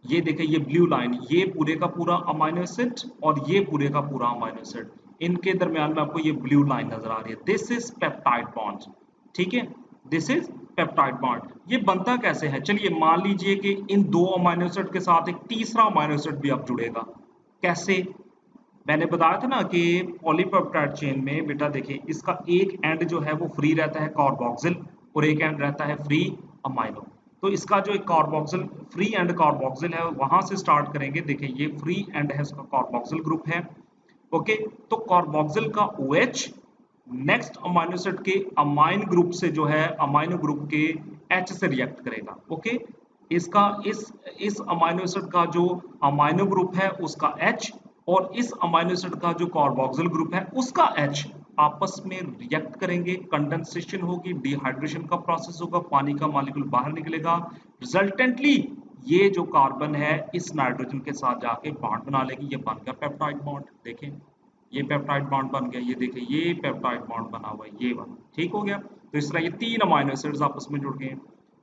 ये देखें ये ब्लू लाइन, ये पूरे का पूरा अमाइनो एसिड और ये पूरे का पूरा अमाइनो एसिड, इनके दरमियान में आपको ये ब्लू लाइन नजर आ रही है। This is peptide bond. ठीक है, दिस इज पेप्टाइड बॉन्ड। ये बनता कैसे है? चलिए मान लीजिए कि इन दो अमाइनो एसिड के साथ एक तीसरा अमाइनो एसिड भी अब जुड़ेगा। कैसे? मैंने बताया था ना कि पॉलीपेप्टाइड चेन में बेटा देखिए इसका एक एंड जो है वो फ्री रहता है कार्बोक्सिल और एक एंड रहता है फ्री अमाइनो। तो इसका जो एक कार्बोक्सिल फ्री एंड कार्बोक्सिल है वहां से स्टार्ट करेंगे। देखिए ये फ्री एंड है, उसका कार्बोक्सिल ग्रुप है। ओके, तो कार्बोक्सिल का OH नेक्स्ट अमाइनो एसिड के अमाइन ग्रुप से जो है अमाइनो ग्रुप के H से रिएक्ट करेगा। ओके, इसका इस अमाइनो एसिड का जो अमाइनो ग्रुप है उसका H और इस अमाइनो एसिड का जो कार्बोक्सिल ग्रुप है उसका H आपस में रिएक्ट करेंगे, कंडेंसेशन होगी, डिहाइड्रेशन का प्रोसेस होगा, पानी का मॉलिक्यूल बाहर निकलेगा। रिजल्टेंटली ये जो कार्बन है इस नाइट्रोजन के साथ जाके बॉन्ड बना लेगी, ये बन गया पेप्टाइड बॉन्ड। देखें ये पेप्टाइड बॉन्ड बन गया, ये देखिए ये पेप्टाइड बॉन्ड बना हुआ है, ये वाला, ठीक हो गया। तो इस तरह ये 3 अमाइनो एसिड्स आपस में जुड़ गए हैं,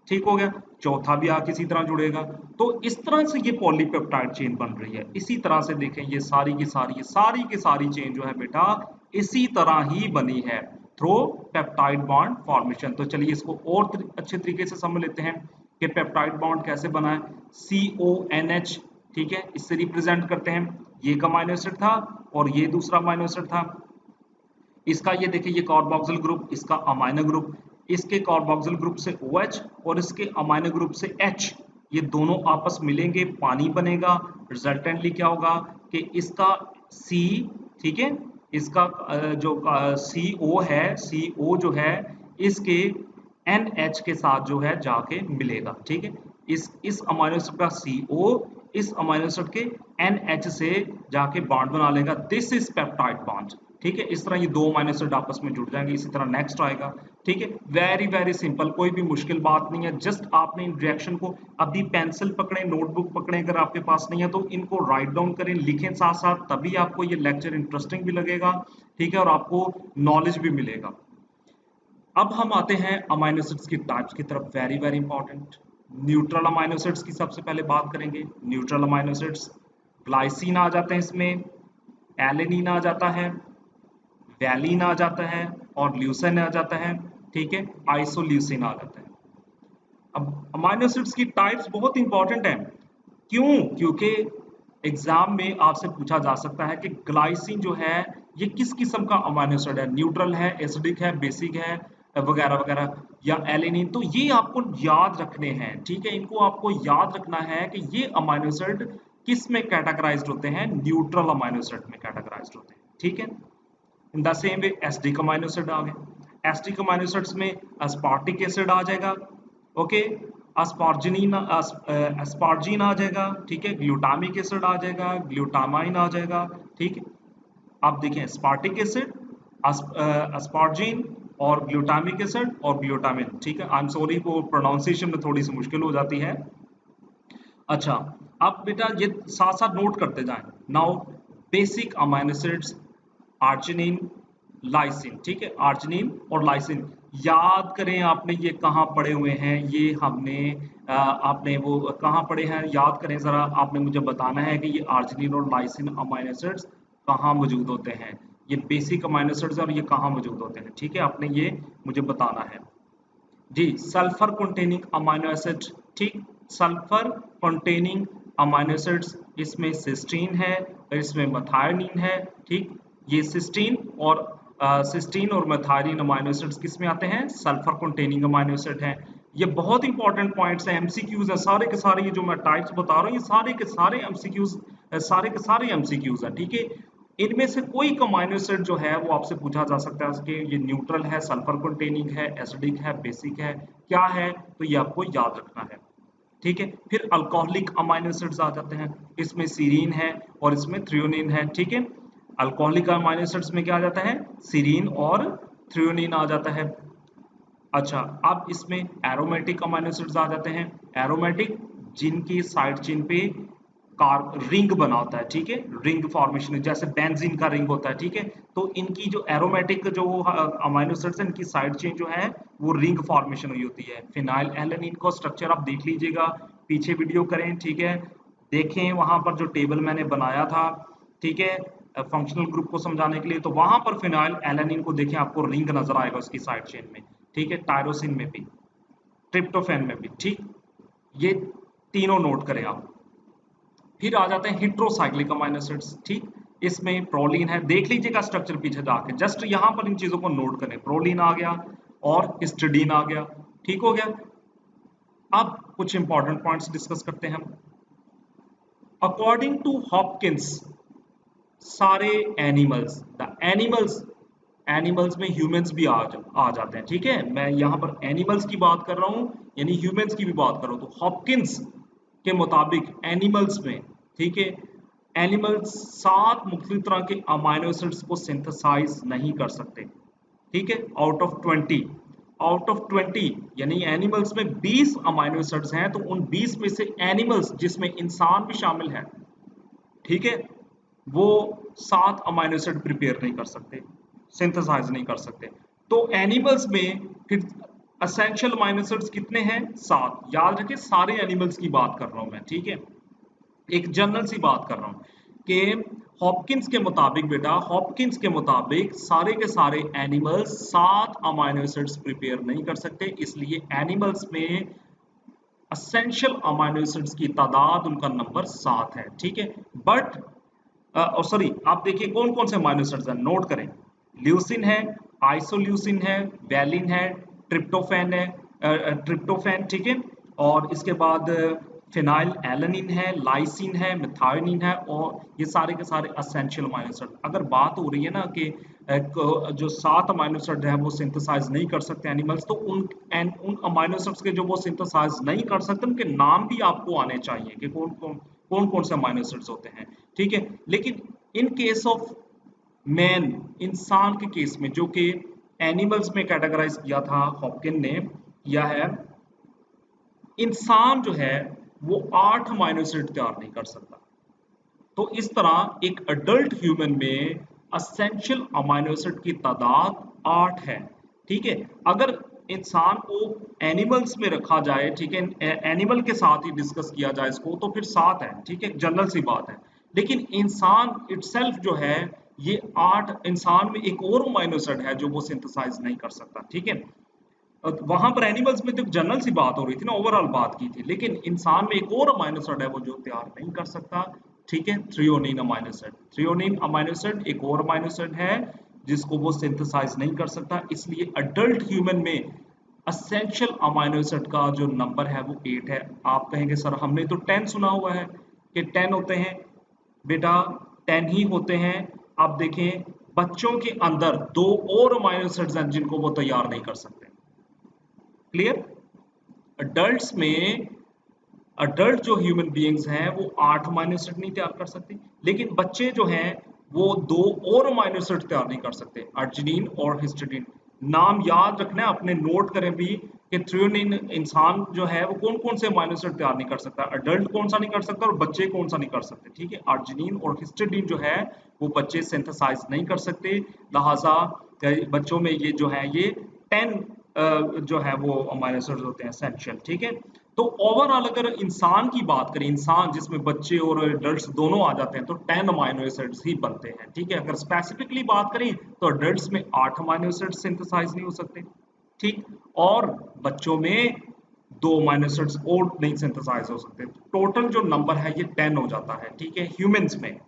ठीक हो गया। चौथा भी आके इसी तरह जुड़ेगा। तो इस तरह से ये पॉलीपेप्टाइड चेन बन रही है। इसी तरह से देखें ये सारी की सारी चेन जो है बेटा इसी तरह ही बनी है थ्रू पेप्टाइड बॉन्ड फॉर्मेशन। तो चलिए इसको और अच्छे तरीके से समझ लेते हैं कि पेप्टाइड बॉन्ड कैसे बना है। CONH, ठीक है, इससे रिप्रेजेंट करते हैं। ये एक अमाइनो एसिड था और ये दूसरा अमाइनो एसिड था। इसका ये देखिए ये कार्बोक्सिल ग्रुप, इसका अमाइनो ग्रुप, इसके कार्बोक्सिल ग्रुप से OH और इसके अमाइनो ग्रुप से H, ये दोनों आपस मिलेंगे, पानी बनेगा। रिजल्टेंटली क्या होगा कि इसका C, ठीक है, इसका जो CO है, CO जो है इसके NH के साथ जो है जाके मिलेगा, ठीक है। इस अमाइनो एसिड का CO इस अमाइनो एसिड के NH से जाके बॉन्ड बना लेगा। दिस इज पेप्टाइड बॉन्ड, ठीक है। इस तरह ये 2 अमाइनो एसिड आपस में जुड़ जाएंगे। इसी तरह नेक्स्ट आएगा, ठीक है। वेरी वेरी सिंपल, कोई भी मुश्किल बात नहीं है। जस्ट आपने इन रिएक्शन को अभी पेंसिल पकड़े, नोटबुक पकड़े, अगर आपके पास नहीं है तो इनको राइट डाउन करें, लिखें साथ साथ, तभी आपको ये लेक्चर इंटरेस्टिंग भी लगेगा, ठीक है, और आपको नॉलेज भी मिलेगा। अब हम आते हैं अमाइनो एसिड्स की टाइप्स की तरफ, very very important. Neutral amino acids की सबसे पहले बात करेंगे। न्यूट्रल अमाइनो एसिड्स, ग्लाइसिन आ जाते हैं इसमें, एलेनिन आ जाता है, वैलिन आ जाता है और ल्यूसिन आ जाता है, ठीक है, आइसोल्यूसिन आ जाता है। अब अमाइनो एसिड्स की टाइप्स बहुत इंपॉर्टेंट हैं। क्यों? क्योंकि एग्जाम में आपसे पूछा जा सकता है कि ग्लाइसिन जो है ये किस किस्म का अमाइनो एसिड है, न्यूट्रल है, एसिडिक है, बेसिक है, वगैरह वगैरह, या एलेनिन। तो ये आपको याद रखने हैं, ठीक है, इनको आपको याद रखना है कि ये अमाइनो एसिड किस में कैटेगराइज्ड होते हैं, न्यूट्रल अमाइनो एसिड में कैटेगराइज्ड होते हैं, ठीक है। In the same way acidic amino acid आ गए। एसिडिक अमाइनो एसिड्स में अस्पार्टिक एसिड आ जाएगा, ओके, अस्पार्जिन आ जाएगा, ठीक है, ग्लूटामिक एसिड आ जाएगा, ग्लूटामाइन आ जाएगा, ठीक है। आप देखें अस्पार्टिक एसिड, अस्पार्जिन और ग्लूटामिक एसिड और ग्लूटामिन, ठीक है। आई एम सॉरी, वो प्रोनाउंसिएशन में थोड़ी सी मुश्किल हो जाती है। अच्छा, अब बेटा ये साथ साथ नोट करते जाएं। Now basic amino acids, arginine, lysine, ठीक है, आर्जिनिन और लाइसिन। याद करें आपने ये कहाँ पढ़े हुए हैं, ये हमने आपने वो कहाँ पढ़े हैं, याद करें जरा। आपने मुझे बताना है कि ये आर्जिनिन और लाइसिन अमाइनो एसिड्स कहाँ मौजूद होते हैं। ये बेसिक अमाइनो एसिड्स और ये कहाँ मौजूद होते हैं, ठीक है, आपने ये मुझे बताना है जी। सल्फर कंटेनिंग अमाइनो एसिड, ठीक, सल्फर कंटेनिंग अमाइनो एसिड्स, इसमें सिस्टीन है और इसमें मेथिओनिन है, ठीक। ये सिस्टीन और मेथिओनिन अमाइनो एसिड्स किस में आते हैं, सल्फर कंटेनिंग अमाइनो एसिड है। ये बहुत इंपॉर्टेंट पॉइंट्स हैं, एमसीक्यूज है सारे के सारे। ये जो मैं टाइप्स बता रहा हूँ ये सारे के सारे एमसीक्यूज, सारे के सारे एमसीक्यूज हैं, ठीक है। इनमें से कोई अमाइनो एसिड जो है वो आपसे पूछा जा सकता है कि ये न्यूट्रल है, सल्फर कंटेनिंग है, एसिडिक है, बेसिक है, क्या है, तो ये आपको याद रखना है, ठीक है। फिर अल्कोहलिक अमाइनो एसिड्स आ जाते हैं, इसमें सीरीन है और इसमें थ्रियोनिन है, ठीक है। अल्कोहलिक अमाइनो एसिड्स में क्या आ जाता है, सीरीन और थ्रियोनिन आ जाता है। अच्छा, अब इसमें एरोमेटिक अमाइनो एसिड्स आ जाते हैं। एरोमेटिक, जिनकी साइड चेन पे कार रिंग बना होता है, ठीक है, रिंग फॉर्मेशन, जैसे बेंजीन का रिंग होता है, ठीक है। तो इनकी जो एरोमेटिक जो अमाइनो एसिड्स हैं, इनकी साइड चेन जो है वो रिंग फॉर्मेशन हुई होती है। फिनाइल एलेनिन को स्ट्रक्चर आप देख लीजिएगा, पीछे वीडियो करें, ठीक है, देखें वहां पर जो टेबल मैंने बनाया था, ठीक है, फंक्शनल ग्रुप को समझाने के लिए, तो वहां पर फिनाइल एलेनिन को देखें, आपको रिंग नजर आएगा उसकी साइड चेन में, ठीक है, टायरोसिन में भी, ट्रिप्टोफैन में भी, ठीक। ये तीनों नोट करें आप। फिर आ जाते हैं हेट्रोसाइक्लिक अमाइनो एसिड्स, ठीक। इसमें प्रोलीन है, देख लीजिएगा स्ट्रक्चर पीछे जाके, जस्ट यहां पर इन चीजों को नोट करें। प्रोलीन आ गया और हिस्टिडीन आ गया, ठीक हो गया। अब कुछ इंपॉर्टेंट पॉइंट्स डिस्कस करते हैं हम। अकॉर्डिंग टू हॉपकिंस, सारे एनिमल्स, द एनिमल्स में ह्यूमंस भी आ जाते हैं, ठीक है। मैं यहाँ पर एनिमल्स की बात कर रहा हूँ, यानी ह्यूमंस की भी बात कर रहा हूँ। तो हॉपकिंस के मुताबिक एनिमल्स में, ठीक है, एनिमल्स 7 मुख्तलिफ तरह के अमाइनो एसिड्स को सिंथेसाइज नहीं कर सकते, ठीक है, आउट ऑफ 20 यानी एनिमल्स में 20 अमाइनो एसिड्स हैं। तो उन 20 में से एनिमल्स जिसमें इंसान भी शामिल है, ठीक है, वो 7 अमाइनो एसिड प्रिपेयर नहीं कर सकते, सिंथेसाइज नहीं कर सकते। तो एनिमल्स में फिर एसेंशियल अमाइनो एसिड्स कितने हैं? 7। याद रखिए सारे एनिमल्स की बात कर रहा हूं मैं, ठीक है, एक जनरल सी बात कर रहा हूं कि हॉपकिंस के मुताबिक, बेटा हॉपकिंस के मुताबिक सारे के सारे एनिमल्स 7 अमाइनो एसिड्स प्रिपेयर नहीं कर सकते, इसलिए एनिमल्स में एसेंशियल अमाइनो एसिड्स की तादाद, उनका नंबर 7 है, ठीक है। बट और सॉरी, आप देखिए कौन कौन से अमाइनो एसिड्स हैं, नोट करें। ल्यूसिन है, आइसोल्यूसिन है, वैलिन है, ट्रिप्टोफैन है, ट्रिप्टोफैन, ठीक है, और इसके बाद फिनाइल एलानिन है, लाइसिन है, मिथायोनिन है, और ये सारे के सारे एसेंशियल अमाइनो एसिड। अगर बात हो रही है ना कि जो 7 अमाइनो एसिड है वो सिंथेसाइज नहीं कर सकते एनिमल्स, तो उन अमाइनो एसिड्स के जो वो सिंथेसाइज नहीं कर सकते उनके नाम भी आपको आने चाहिए कि कौन कौन से अमाइनो एसिड्स होते हैं, ठीक है। लेकिन इन केस ऑफ मैन, इंसान के केस में, जो कि एनिमल्स में कैटेगराइज किया था हॉपकिन ने, किया है, इंसान जो है वो 8 अमाइनो एसिड तैयार नहीं कर सकता। तो इस तरह एक अडल्ट ह्यूमन में असेंशियल अमाइनो एसिड की तादाद 8 है, ठीक है। अगर इंसान को एनिमल्स में रखा जाए, ठीक है, एनिमल के साथ ही डिस्कस किया जाए इसको, तो फिर 7 है, ठीक है, जनरल सी बात है। लेकिन इंसान इटसेल्फ जो है ये 8, इंसान में एक और अमाइनो एसिड है जो वो सिंथेसाइज नहीं कर सकता, ठीक है। वहां पर एनिमल्स में तो जनरल सी बात हो रही थी ना, ओवरऑल बात की थी, लेकिन इंसान में एक और अमाइनो एसिड है वो जो तैयार नहीं कर सकता, ठीक है, threonine amino acid. Threonine amino acid एक और अमाइनो एसिड है जिसको वो सिंथेसाइज नहीं कर सकता, इसलिए अडल्ट ह्यूमन में असेंशियल अमाइनो एसिड का जो नंबर है वो 8 है। आप कहेंगे सर हमने तो 10 सुना हुआ है कि 10 होते हैं, बेटा 10 ही होते हैं। आप देखें बच्चों के अंदर 2 और अमाइनो एसिड्स हैं जिनको वो तैयार नहीं कर सकते, क्लियर। अडल्ट्स में, अडल्ट जो ह्यूमन बीइंग्स हैं वो 8 अमाइनो एसिड नहीं तैयार कर सकते, लेकिन बच्चे जो हैं वो 2 और अमाइनो एसिड तैयार नहीं कर सकते, अर्जिनिन और हिस्टिडीन। नाम याद रखना है, अपने नोट करें भी कि थ्रियोनिन इंसान जो है वो कौन कौन से अमाइनो एसिड तैयार नहीं कर सकता, अडल्ट कौन सा नहीं कर सकता और बच्चे कौन सा नहीं कर सकते, ठीक है। अर्जिनिन और हिस्टिडीन जो है वो बच्चे सिंथेसाइज नहीं कर सकते, लिहाजा बच्चों में ये जो है ये 10 जो है वो अमाइनो एसिड्स होते हैं एसेंशियल, ठीक है। तो ओवरऑल अगर इंसान की बात करें, इंसान जिसमें बच्चे और एडल्ट्स दोनों आ जाते हैं, तो 10 अमाइनो एसिड्स ही बनते हैं, ठीक है। अगर स्पेसिफिकली बात करें तो एडल्ट्स में 8 अमाइनो एसिड्स सिंथेसाइज नहीं हो सकते, ठीक, और बच्चों में 2 अमाइनो एसिड्स और नहीं सिंथेसाइज हो सकते। टोटल जो नंबर है ये 10 हो जाता है, ठीक है, ह्यूमंस में।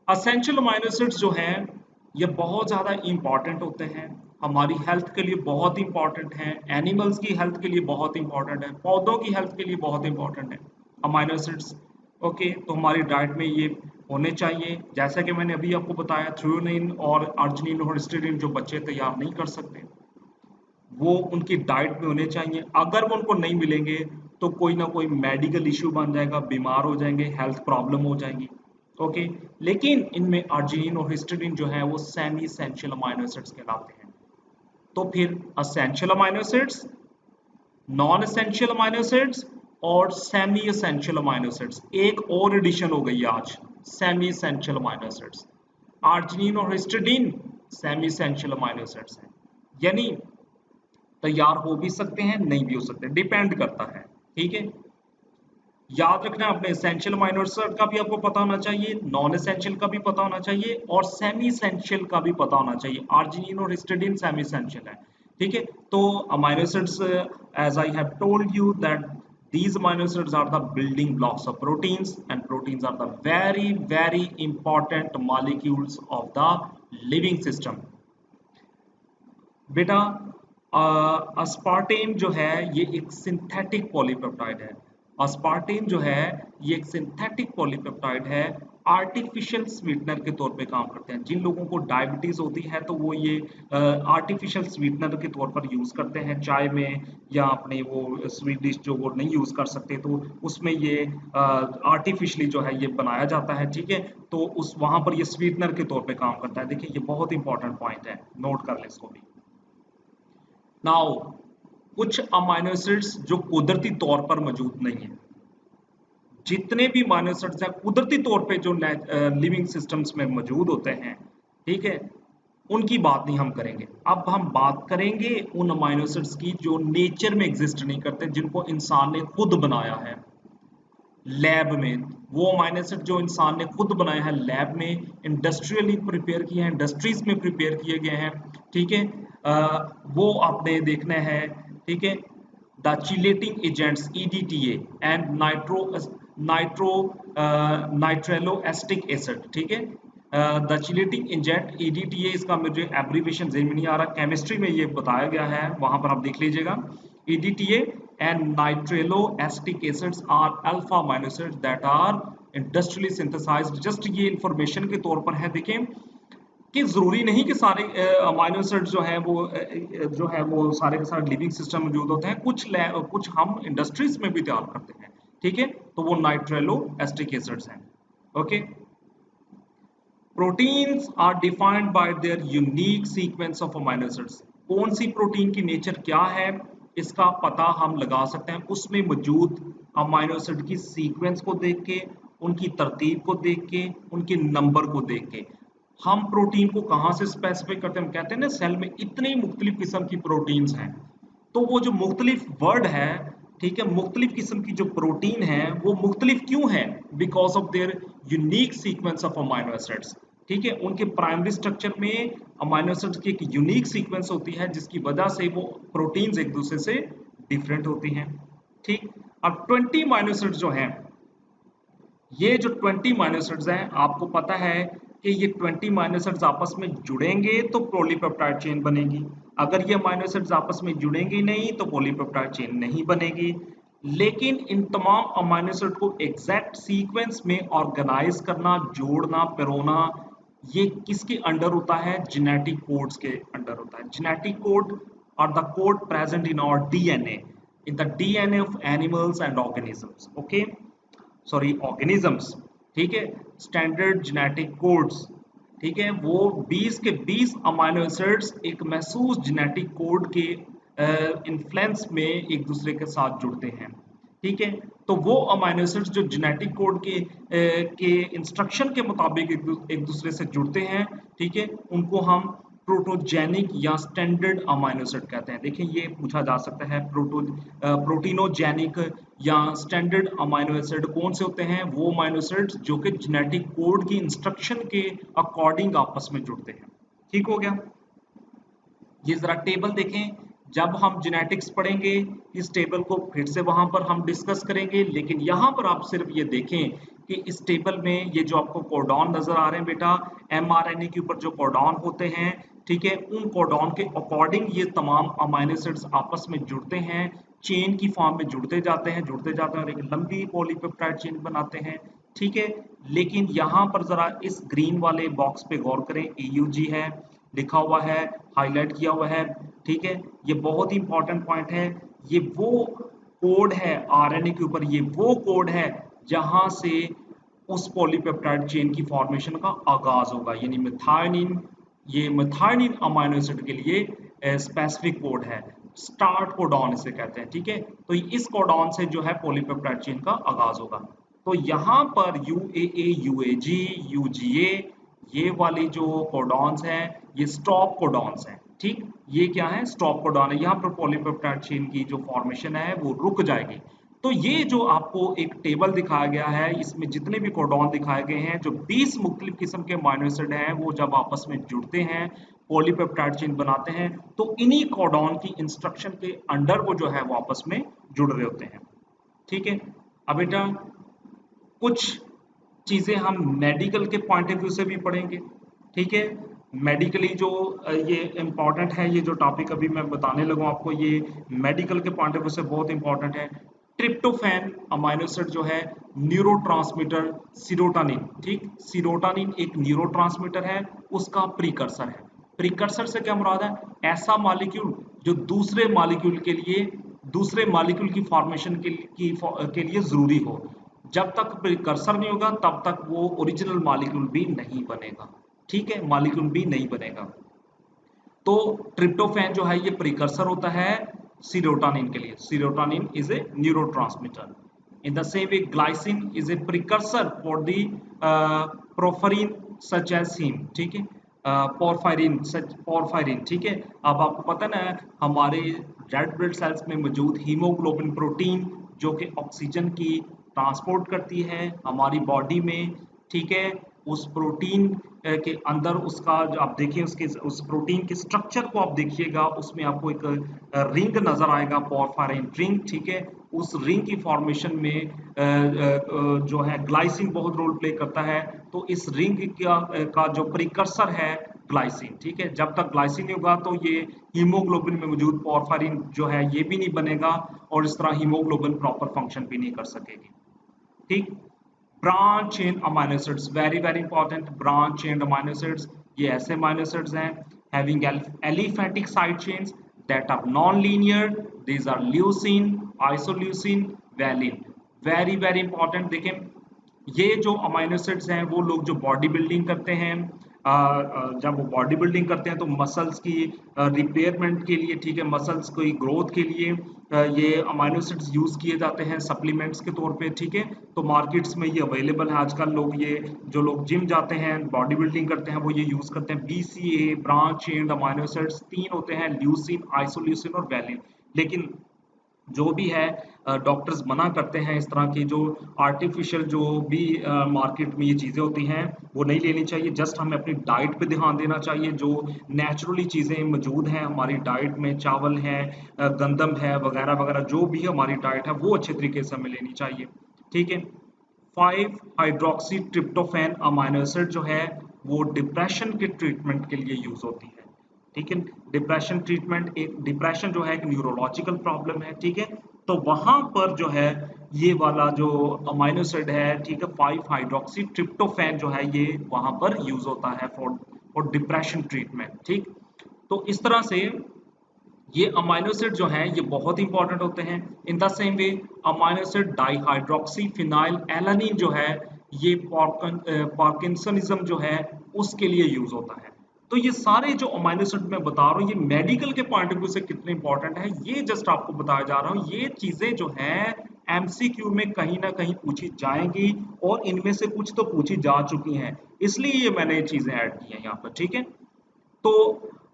असेंशियल अमाइनो एसिड्स जो हैं ये बहुत ज़्यादा इंपॉर्टेंट होते हैं, हमारी हेल्थ के लिए बहुत इंपॉर्टेंट हैं, एनिमल्स की हेल्थ के लिए बहुत इंपॉर्टेंट है, पौधों की हेल्थ के लिए बहुत इंपॉर्टेंट है अमाइनो एसिड्स। ओके, तो हमारी डाइट में ये होने चाहिए, जैसा कि मैंने अभी आपको बताया, थ्रियोनिन और अर्जिनिन और हिस्टिडीन जो बच्चे तैयार नहीं कर सकते वो उनकी डाइट में होने चाहिए। अगर वो उनको नहीं मिलेंगे तो कोई ना कोई मेडिकल इश्यू बन जाएगा, बीमार हो जाएंगे, हेल्थ प्रॉब्लम हो जाएंगी, ओके। लेकिन इनमें अर्जिनिन और हिस्टिडीन जो है वो सेमी एसेंशियल अमाइनो एसिड्स कहलाते हैं। तो फिर essential amino acids, non essential amino acids और सेमी एसेंशियल अमाइनो एसिड्स, एक और एडिशन हो गई आज, semi essential amino acids. Arginine और histidine semi essential amino acids हैं, यानी तैयार हो भी सकते हैं, नहीं भी हो सकते, डिपेंड करता है, ठीक है। याद रखना अपने एसेंशियल अमाइनो एसिड का भी आपको पता होना चाहिए, नॉन एसेंशियल का भी पता होना चाहिए और सेमी एसेंशियल का भी पता होना चाहिए। अर्जिनिन और हिस्टिडीन सेमी एसेंशियल है, ठीक है। तो amino acids, as I have told you that these amino acids are the building blocks of proteins and proteins are the very important molecules of the living system। बेटा अस्पार्टेम जो है ये एक synthetic polypeptide है। अस्पार्टेम जो है ये एक सिंथेटिक पॉलीपेप्टाइड है, आर्टिफिशियल स्वीटनर के तौर पे काम करते हैं। जिन लोगों को डायबिटीज होती है तो वो ये आर्टिफिशियल स्वीटनर के तौर पर यूज करते हैं चाय में, या अपने वो स्वीट डिश जो वो नहीं यूज कर सकते तो उसमें ये आर्टिफिशियली जो है ये बनाया जाता है, ठीक है। तो उस वहां पर ये स्वीटनर के तौर पे काम करता है। देखिए ये बहुत इंपॉर्टेंट पॉइंट है, नोट कर ले इसको भी। नाउ कुछ अमाइनो एसिड्स जो कुदरती तौर पर मौजूद नहीं है, जितने भी अमाइनो एसिड्स हैं कुदरती तौर पे जो लिविंग सिस्टम्स में मौजूद होते हैं, ठीक है, उनकी बात नहीं हम करेंगे। अब हम बात करेंगे उन अमाइनो एसिड्स की जो नेचर में एग्जिस्ट नहीं करते, जिनको इंसान ने खुद बनाया है लैब में। वो अमाइनो एसिड जो इंसान ने खुद बनाया है लैब में, इंडस्ट्रियली प्रिपेयर किए हैं, इंडस्ट्रीज में प्रिपेयर किए गए हैं, ठीक है, वो आपने देखना है, ठीक है। The chelating agents EDTA and nitro nitrilo acetic acid, ठीक है। द चिलेटिंग एजेंट EDTA, इसका मुझे एब्रीविएशन ज़हन में नहीं आ रहा, केमिस्ट्री में ये बताया गया है, वहां पर आप देख लीजिएगा। EDTA and nitrelloacetic acids are alpha amino acids that are industrially synthesized। just ये इंफॉर्मेशन के तौर पर है, देखें कि जरूरी नहीं कि सारे अमाइनो एसिड्स जो है वो जो है वो सारे के सारे लिविंग सिस्टम मौजूद होते हैं, कुछ हम इंडस्ट्रीज में भी तैयार करते हैं, ठीक है, तो वो नाइट्रेलो एस्टिक एसिड्स हैं। Okay, proteins are defined by their unique sequence of amino acids. कौन सी प्रोटीन की नेचर क्या है इसका पता हम लगा सकते हैं उसमें मौजूद अमाइनो एसिड की सीक्वेंस को देख के, उनकी तरतीब को देख के, उनके नंबर को देख के। हम प्रोटीन को कहाँ से स्पेसिफाई करते हैं, हम कहते हैं ना सेल में इतनी मुख्तलिफ किस्म की प्रोटीन्स हैं, तो वो जो मुख्तलिफ वर्ड है, ठीक है, मुख्तलिफ किस्म की जो प्रोटीन है वो मुख्तलिफ क्यों है, because of their unique sequence of amino acids, ठीक है। उनके प्राइमरी स्ट्रक्चर में अमाइनो एसिड्स की एक यूनिक सीक्वेंस होती है जिसकी वजह से वो प्रोटीन्स एक दूसरे से डिफरेंट होती हैं, ठीक। अब 20 अमाइनो एसिड्स जो हैं, ये जो 20 अमाइनो एसिड्स हैं, आपको पता है कि ये 20 अमाइनो एसिड्स आपस में जुड़ेंगे तो पॉलीपेप्टाइड चेन बनेगी। अगर ये अमाइनो एसिड्स आपस में जुड़ेंगे नहीं तो पॉलीपेप्टाइड चेन नहीं बनेगी। लेकिन इन तमाम अमाइनो एसिड को एग्जैक्ट सीक्वेंस में ऑर्गेनाइज करना, जोड़ना, पिरोना, ये किसके अंडर होता है, जेनेटिक कोड्स के अंडर होता है। जेनेटिक कोड और the code present in our DNA, in the DNA of animals and organisms, okay, sorry organisms, ठीक है। स्टैंडर्ड जेनेटिक कोड्स, ठीक है, वो 20 के 20 अमाइनो एसिड्स एक महसूस जेनेटिक कोड के इन्फ्लुएंस में एक दूसरे के साथ जुड़ते हैं, ठीक है। तो वो अमाइनो एसिड्स जो जेनेटिक कोड के इंस्ट्रक्शन के मुताबिक एक दूसरे से जुड़ते हैं, ठीक है, उनको हम प्रोटोजेनिक या स्टैंडर्ड अमाइनो एसिड कहते हैं। देखिए ये पूछा जा सकता है, प्रोटीनोजेनिक या स्टैंडर्ड अमाइनो एसिड कौन से होते हैं, वो अमाइनो एसिड्स जो कि जेनेटिक कोड की इंस्ट्रक्शन के अकॉर्डिंग आपस में जुड़ते हैं, ठीक हो गया। ये जरा टेबल देखें, जब हम जेनेटिक्स पढ़ेंगे इस टेबल को फिर से वहां पर हम डिस्कस करेंगे, लेकिन यहाँ पर आप सिर्फ ये देखें कि इस टेबल में ये जो आपको कोडॉन नजर आ रहे हैं बेटा, mRNA के ऊपर जो कोडॉन होते हैं, ठीक है, उन कोडॉन के अकॉर्डिंग ये तमाम अमाइनो एसिड्स आपस में जुड़ते हैं, चेन की फॉर्म में जुड़ते जाते हैं और एक लंबी पॉलीपेप्टाइड चेन बनाते हैं, ठीक है। लेकिन यहाँ पर जरा इस ग्रीन वाले बॉक्स पे गौर करें, EUG है लिखा हुआ है, हाईलाइट किया हुआ है, ठीक है, ये बहुत ही इंपॉर्टेंट पॉइंट है। ये वो कोड है RNA के ऊपर, ये वो कोड है जहां से उस पॉलीपेप्टाइड चेन की फॉर्मेशन का आगाज होगा, यानी मेथियोनिन, ये मेथियोनिन अमाइनो एसिड के लिए स्पेसिफिक कोड है, स्टार्ट कोडॉन इसे कहते हैं, ठीक है। तो इस कोडॉन से जो है पॉलीपेप्टाइड चेन का आगाज होगा। तो यहाँ पर UAA, UAG, UGA, ये वाली जो कोडॉन्स हैं ये स्टॉप कोडॉन्स हैं, ठीक। ये क्या है, स्टॉप कोडॉन है, यहाँ पर पॉलीपेप्टाइड चेन की जो फॉर्मेशन है वो रुक जाएगी। तो ये जो आपको एक टेबल दिखाया गया है, इसमें जितने भी कोडॉन दिखाए गए हैं, जो 20 मुख्तलिफ किस्म के अमाइनो एसिड हैं, वो जब आपस में जुड़ते हैं पॉलीपेप्टाइड चेन बनाते हैं, तो इन्हीं कोडॉन की इंस्ट्रक्शन के अंडर वो जो है वो आपस में जुड़ रहे होते हैं, ठीक है। अब बेटा कुछ चीजें हम मेडिकल के पॉइंट ऑफ व्यू से भी पढ़ेंगे, ठीक है। मेडिकली जो ये इंपॉर्टेंट है, ये जो टॉपिक अभी मैं बताने लगा आपको, ये मेडिकल के पॉइंट ऑफ व्यू से बहुत इंपॉर्टेंट है। ट्रिप्टोफैन अमाइनो एसिड जो है न्यूरोट्रांसमीटर सीरोटोनिन, ठीक, सीरोटोनिन एक न्यूरोट्रांसमीटर है, उसका प्रीकर्सर है। प्रीकर्सर से क्या मुराद है, ऐसा मॉलिक्यूल जो दूसरे मॉलिक्यूल की फॉर्मेशन के लिए जरूरी हो। जब तक प्रीकर्सर नहीं होगा तब तक वो ओरिजिनल मॉलिक्यूल भी नहीं बनेगा, ठीक है, मॉलिक्यूल भी नहीं बनेगा। तो ट्रिप्टोफैन जो है ये प्रीकर्सर होता है सीरोटोनिन के लिए। Serotonin is a neurotransmitter. In the same way, glycine is a precursor for the porphyrin such as heme, ठीक है, पोरफायरिन, ठीक है। अब आपको पता ना हमारे रेड ब्लड सेल्स में मौजूद हीमोग्लोबिन प्रोटीन जो कि ऑक्सीजन की ट्रांसपोर्ट करती है हमारी बॉडी में, ठीक है। उस प्रोटीन के अंदर उसका जो आप देखिए उसके उस प्रोटीन के स्ट्रक्चर को आप देखिएगा, उसमें आपको एक रिंग नजर आएगा, पोरफायरिन रिंग, ठीक है। उस रिंग की फॉर्मेशन में जो है ग्लाइसिन बहुत रोल प्ले करता है। तो इस रिंग का जो प्रिकर्सर है ग्लाइसिन, ठीक है। जब तक ग्लाइसिन नहीं होगा तो ये हीमोग्लोबिन में मौजूद पोरफायरिन जो है ये भी नहीं बनेगा और इस तरह हीमोग्लोबिन प्रॉपर फंक्शन भी नहीं कर सकेगी, ठीक। Branch chain amino acids, very very important. Branch chain amino acids ये ऐसे अमाइनो एसिड्स हैं having aliphatic side chains that are non linear, these are leucine, isoleucine, valine, very very important. देखें ये जो अमाइनो एसिड्स हैं वो लोग जो बॉडी बिल्डिंग करते हैं, जब वो बॉडी बिल्डिंग करते हैं तो मसल्स की रिपेयरमेंट के लिए, ठीक है, मसल्स की ग्रोथ के लिए ये अमाइनो एसिड्स यूज किए जाते हैं सप्लीमेंट्स के तौर पे, ठीक है। तो मार्केट्स में ये अवेलेबल है आजकल। लोग ये जो लोग जिम जाते हैं बॉडी बिल्डिंग करते हैं वो ये यूज करते हैं। BCA branch chain amino acids 3 होते हैं, ल्यूसीन, आइसोल्यूसिन और वैलिन। लेकिन जो भी है डॉक्टर्स मना करते हैं इस तरह की जो आर्टिफिशियल जो भी मार्केट में ये चीज़ें होती हैं वो नहीं लेनी चाहिए। जस्ट हमें अपनी डाइट पे ध्यान देना चाहिए। जो नेचुरली चीज़ें मौजूद हैं हमारी डाइट में, चावल है, गंदम है, वगैरह वगैरह, जो भी हमारी डाइट है वो अच्छे तरीके से हमें लेनी चाहिए, ठीक है। 5 हाइड्रोक्सी ट्रिप्टोफैन अमाइनो एसिड जो है वो डिप्रेशन के ट्रीटमेंट के लिए यूज होती है, ठीक है। डिप्रेशन ट्रीटमेंट, एक डिप्रेशन जो है एक न्यूरोलॉजिकल प्रॉब्लम है, ठीक है। तो वहां पर जो है ये वाला जो अमाइनो एसिड है, ठीक है, 5 हाइड्रोक्सी ट्रिप्टोफैन जो है ये वहां पर यूज होता है फॉर डिप्रेशन ट्रीटमेंट, ठीक। तो इस तरह से ये अमाइनो एसिड जो है ये बहुत इंपॉर्टेंट होते हैं। इन the same way amino acid dihydroxy phenyl alanine जो है ये पार्किंसनिज्म जो है उसके लिए यूज होता है। तो ये सारे जो अमाइनो एसिड मैं बता रहा हूँ ये मेडिकल के पॉइंट ऑफ व्यू से कितने इंपॉर्टेंट है ये जस्ट आपको बताया जा रहा हूँ। ये चीजें जो है MCQ में कहीं ना कहीं पूछी जाएंगी और इनमें से कुछ तो पूछी जा चुकी हैं, इसलिए ये मैंने ये चीजें ऐड की हैं यहाँ पर, ठीक है। तो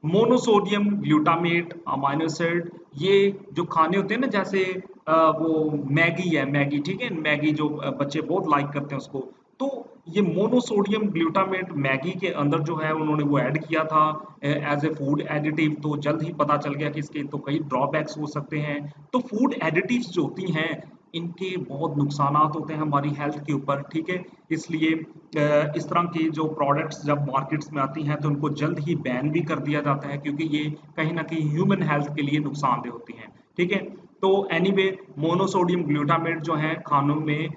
मोनोसोडियम ग्लूटामेट अमाइनो एसिड ये जो खाने होते हैं ना, जैसे वो मैगी है, मैगी, ठीक है, मैगी जो बच्चे बहुत लाइक करते हैं उसको। तो ये मोनोसोडियम ग्लूटामेट मैगी के अंदर जो है उन्होंने वो ऐड किया था एज ए फूड एडिटिव। तो जल्द ही पता चल गया कि इसके तो कई ड्रॉबैक्स हो सकते हैं। तो फूड एडिटिव्स जो होती हैं इनके बहुत नुकसानात होते हैं हमारी हेल्थ के ऊपर, ठीक है। इसलिए इस तरह की जो प्रोडक्ट्स जब मार्केट्स में आती हैं तो उनको जल्द ही बैन भी कर दिया जाता है क्योंकि ये कहीं ना कहीं ह्यूमन हेल्थ के लिए नुकसानदेह होती हैं, ठीक है। तो एनीवे मोनोसोडियम ग्लूटामेट जो है खानों में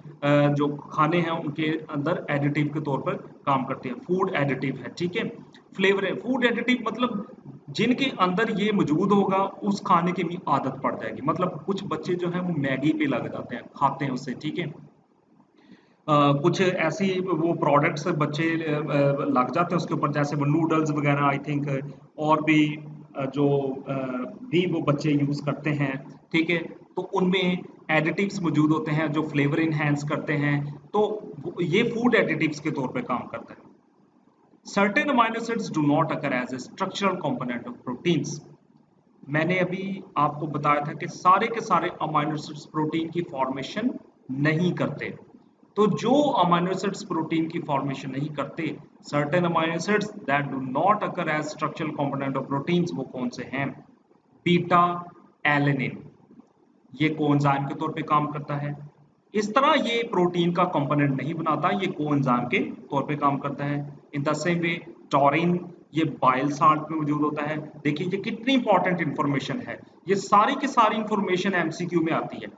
जो खाने हैं उनके अंदर एडिटिव के तौर पर काम करते हैं, फूड एडिटिव है, ठीक है। फ्लेवर है, फूड एडिटिव मतलब जिनके अंदर ये मौजूद होगा उस खाने की भी आदत पड़ जाएगी। मतलब कुछ बच्चे जो हैं वो मैगी पे लग जाते हैं, खाते हैं उससे, ठीक है। कुछ ऐसी वो प्रोडक्ट्स बच्चे लग जाते हैं उसके ऊपर, जैसे वो नूडल्स वगैरह आई थिंक, और भी जो भी वो बच्चे यूज करते हैं, ठीक है। तो उनमें एडिटिव्स मौजूद होते हैं जो फ्लेवर इनहेंस करते हैं। तो ये फूड एडिटिव्स के तौर पे काम करता है। Certain amino acids do not occur as a structural component of proteins. मैंने अभी आपको बताया था कि सारे के सारे अमाइनो एसिड्स प्रोटीन की फॉर्मेशन नहीं करते। तो जो अमाइनो एसिड्स प्रोटीन की फॉर्मेशन नहीं करते, certain amino acids that do not occur as structural component of proteins, वो कौन से हैं? बीटा एलेनिन, ये कोएंजाइम के तौर पे काम करता है। इस तरह ये प्रोटीन का कंपोनेंट नहीं बनाता, ये कोएंजाइम के तौर पे काम करता है। In the same way taurine ये बाइल साल्ट में मौजूद होता है। देखिए ये कितनी इंपॉर्टेंट इंफॉर्मेशन है, ये सारी की सारी इंफॉर्मेशन MCQ में आती है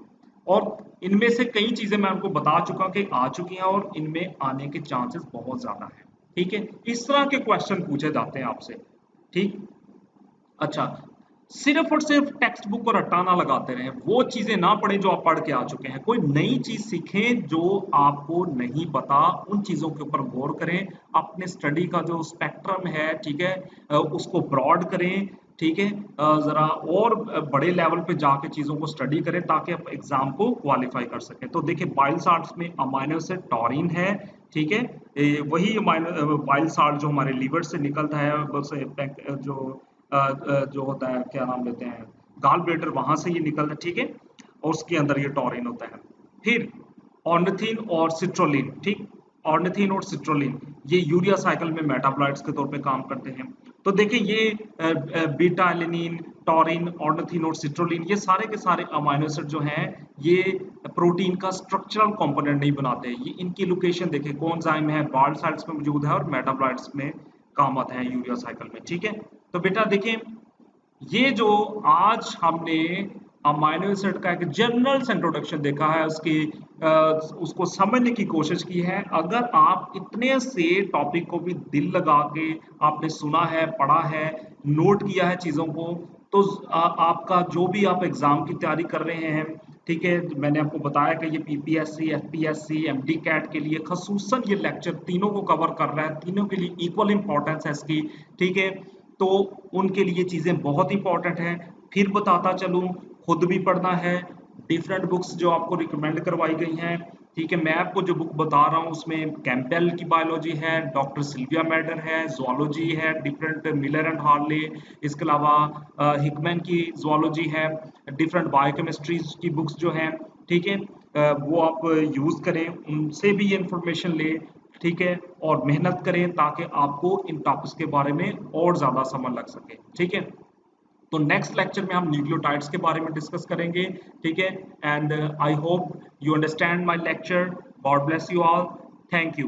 और इनमें से कई चीजें मैं आपको बता चुका कि आ चुकी हैं और इनमें आने के चांसेस बहुत ज्यादा है, ठीक है। इस तरह के क्वेश्चन पूछे जाते हैं आपसे, ठीक। अच्छा, सिर्फ और सिर्फ टेक्स्ट बुक को रट्टा ना लगाते रहें, वो चीजें ना पढ़ें जो आप पढ़ के आ चुके हैं। कोई नई चीज सीखें जो आपको नहीं पता, उन चीजों के ऊपर गौर करें। अपने स्टडी का जो स्पेक्ट्रम है, ठीक है, उसको ब्रॉड करें ठीक है। जरा और बड़े लेवल पे जाके चीजों को स्टडी करें ताकि आप एग्जाम को क्वालिफाई कर सकें। तो देखिए बाइल साल्ट्स में अमाइनो एसिड टॉरिन है, ठीक है। वही अमाइनो बाइल साल्ट जो हमारे लीवर से निकलता है, बस जो होता है, क्या नाम लेते हैं, गाल ब्लेडर, वहां से ये निकलता है, ठीक है। और उसके अंदर ये टॉरिन होता है। फिर ऑर्निथिन और सिट्रोलिन, ठीक। ऑर्निथिन और सिट्रोलिन ये यूरिया साइकिल में मेटाबोलाइट्स के तौर पे काम करते हैं। तो देखिए ये बीटा एलेनिन, टॉरिन, ऑर्निथिन और सिट्रोलिन ये सारे के सारे अमाइनो एसिड जो हैं ये प्रोटीन का स्ट्रक्चरल कंपोनेंट नहीं बनाते। ये इनकी लोकेशन देखिए कौन सा है, बाल्ड साइट्स में मौजूद है और मेटाबोलाइट्स में काम आते हैं यूरिया साइकिल में, ठीक है। तो बेटा देखिए ये जो आज हमने अमाइनो एसिड का एक जनरल इंट्रोडक्शन देखा है, उसको समझने की कोशिश की है। अगर आप इतने से टॉपिक को भी दिल लगा के आपने सुना है, पढ़ा है, नोट किया है चीज़ों को, तो आपका जो भी आप एग्जाम की तैयारी कर रहे हैं, ठीक है, मैंने आपको बताया कि ये पीपीएससी, एफपीएससी, एमडी कैट के लिए खसूसन ये लेक्चर तीनों को कवर कर रहा है, तीनों के लिए इक्वल इंपॉर्टेंस है इसकी, ठीक है। तो उनके लिए चीज़ें बहुत इंपॉर्टेंट हैं। फिर बताता चलूँ, खुद भी पढ़ना है, डिफरेंट बुक्स जो आपको रिकमेंड करवाई गई हैं, ठीक है। मैं आपको जो बुक बता रहा हूँ उसमें कैंपबेल की बायोलॉजी है, डॉक्टर सिल्विया मैडर है, जोलॉजी है, डिफरेंट मिलर एंड हार्ले, इसके अलावा हिकमैन की जोलॉजी है, डिफरेंट बायोकेमिस्ट्रीज की बुक्स जो हैं, ठीक है। वो आप यूज़ करें, उनसे भी ये इंफॉर्मेशन लें, ठीक है। और मेहनत करें ताकि आपको इन टॉपिक्स के बारे में और ज़्यादा समझ लग सके, ठीक है। तो नेक्स्ट लेक्चर में हम न्यूक्लियोटाइड्स के बारे में डिस्कस करेंगे, ठीक है। And I hope you understand my lecture. God bless you all. Thank you.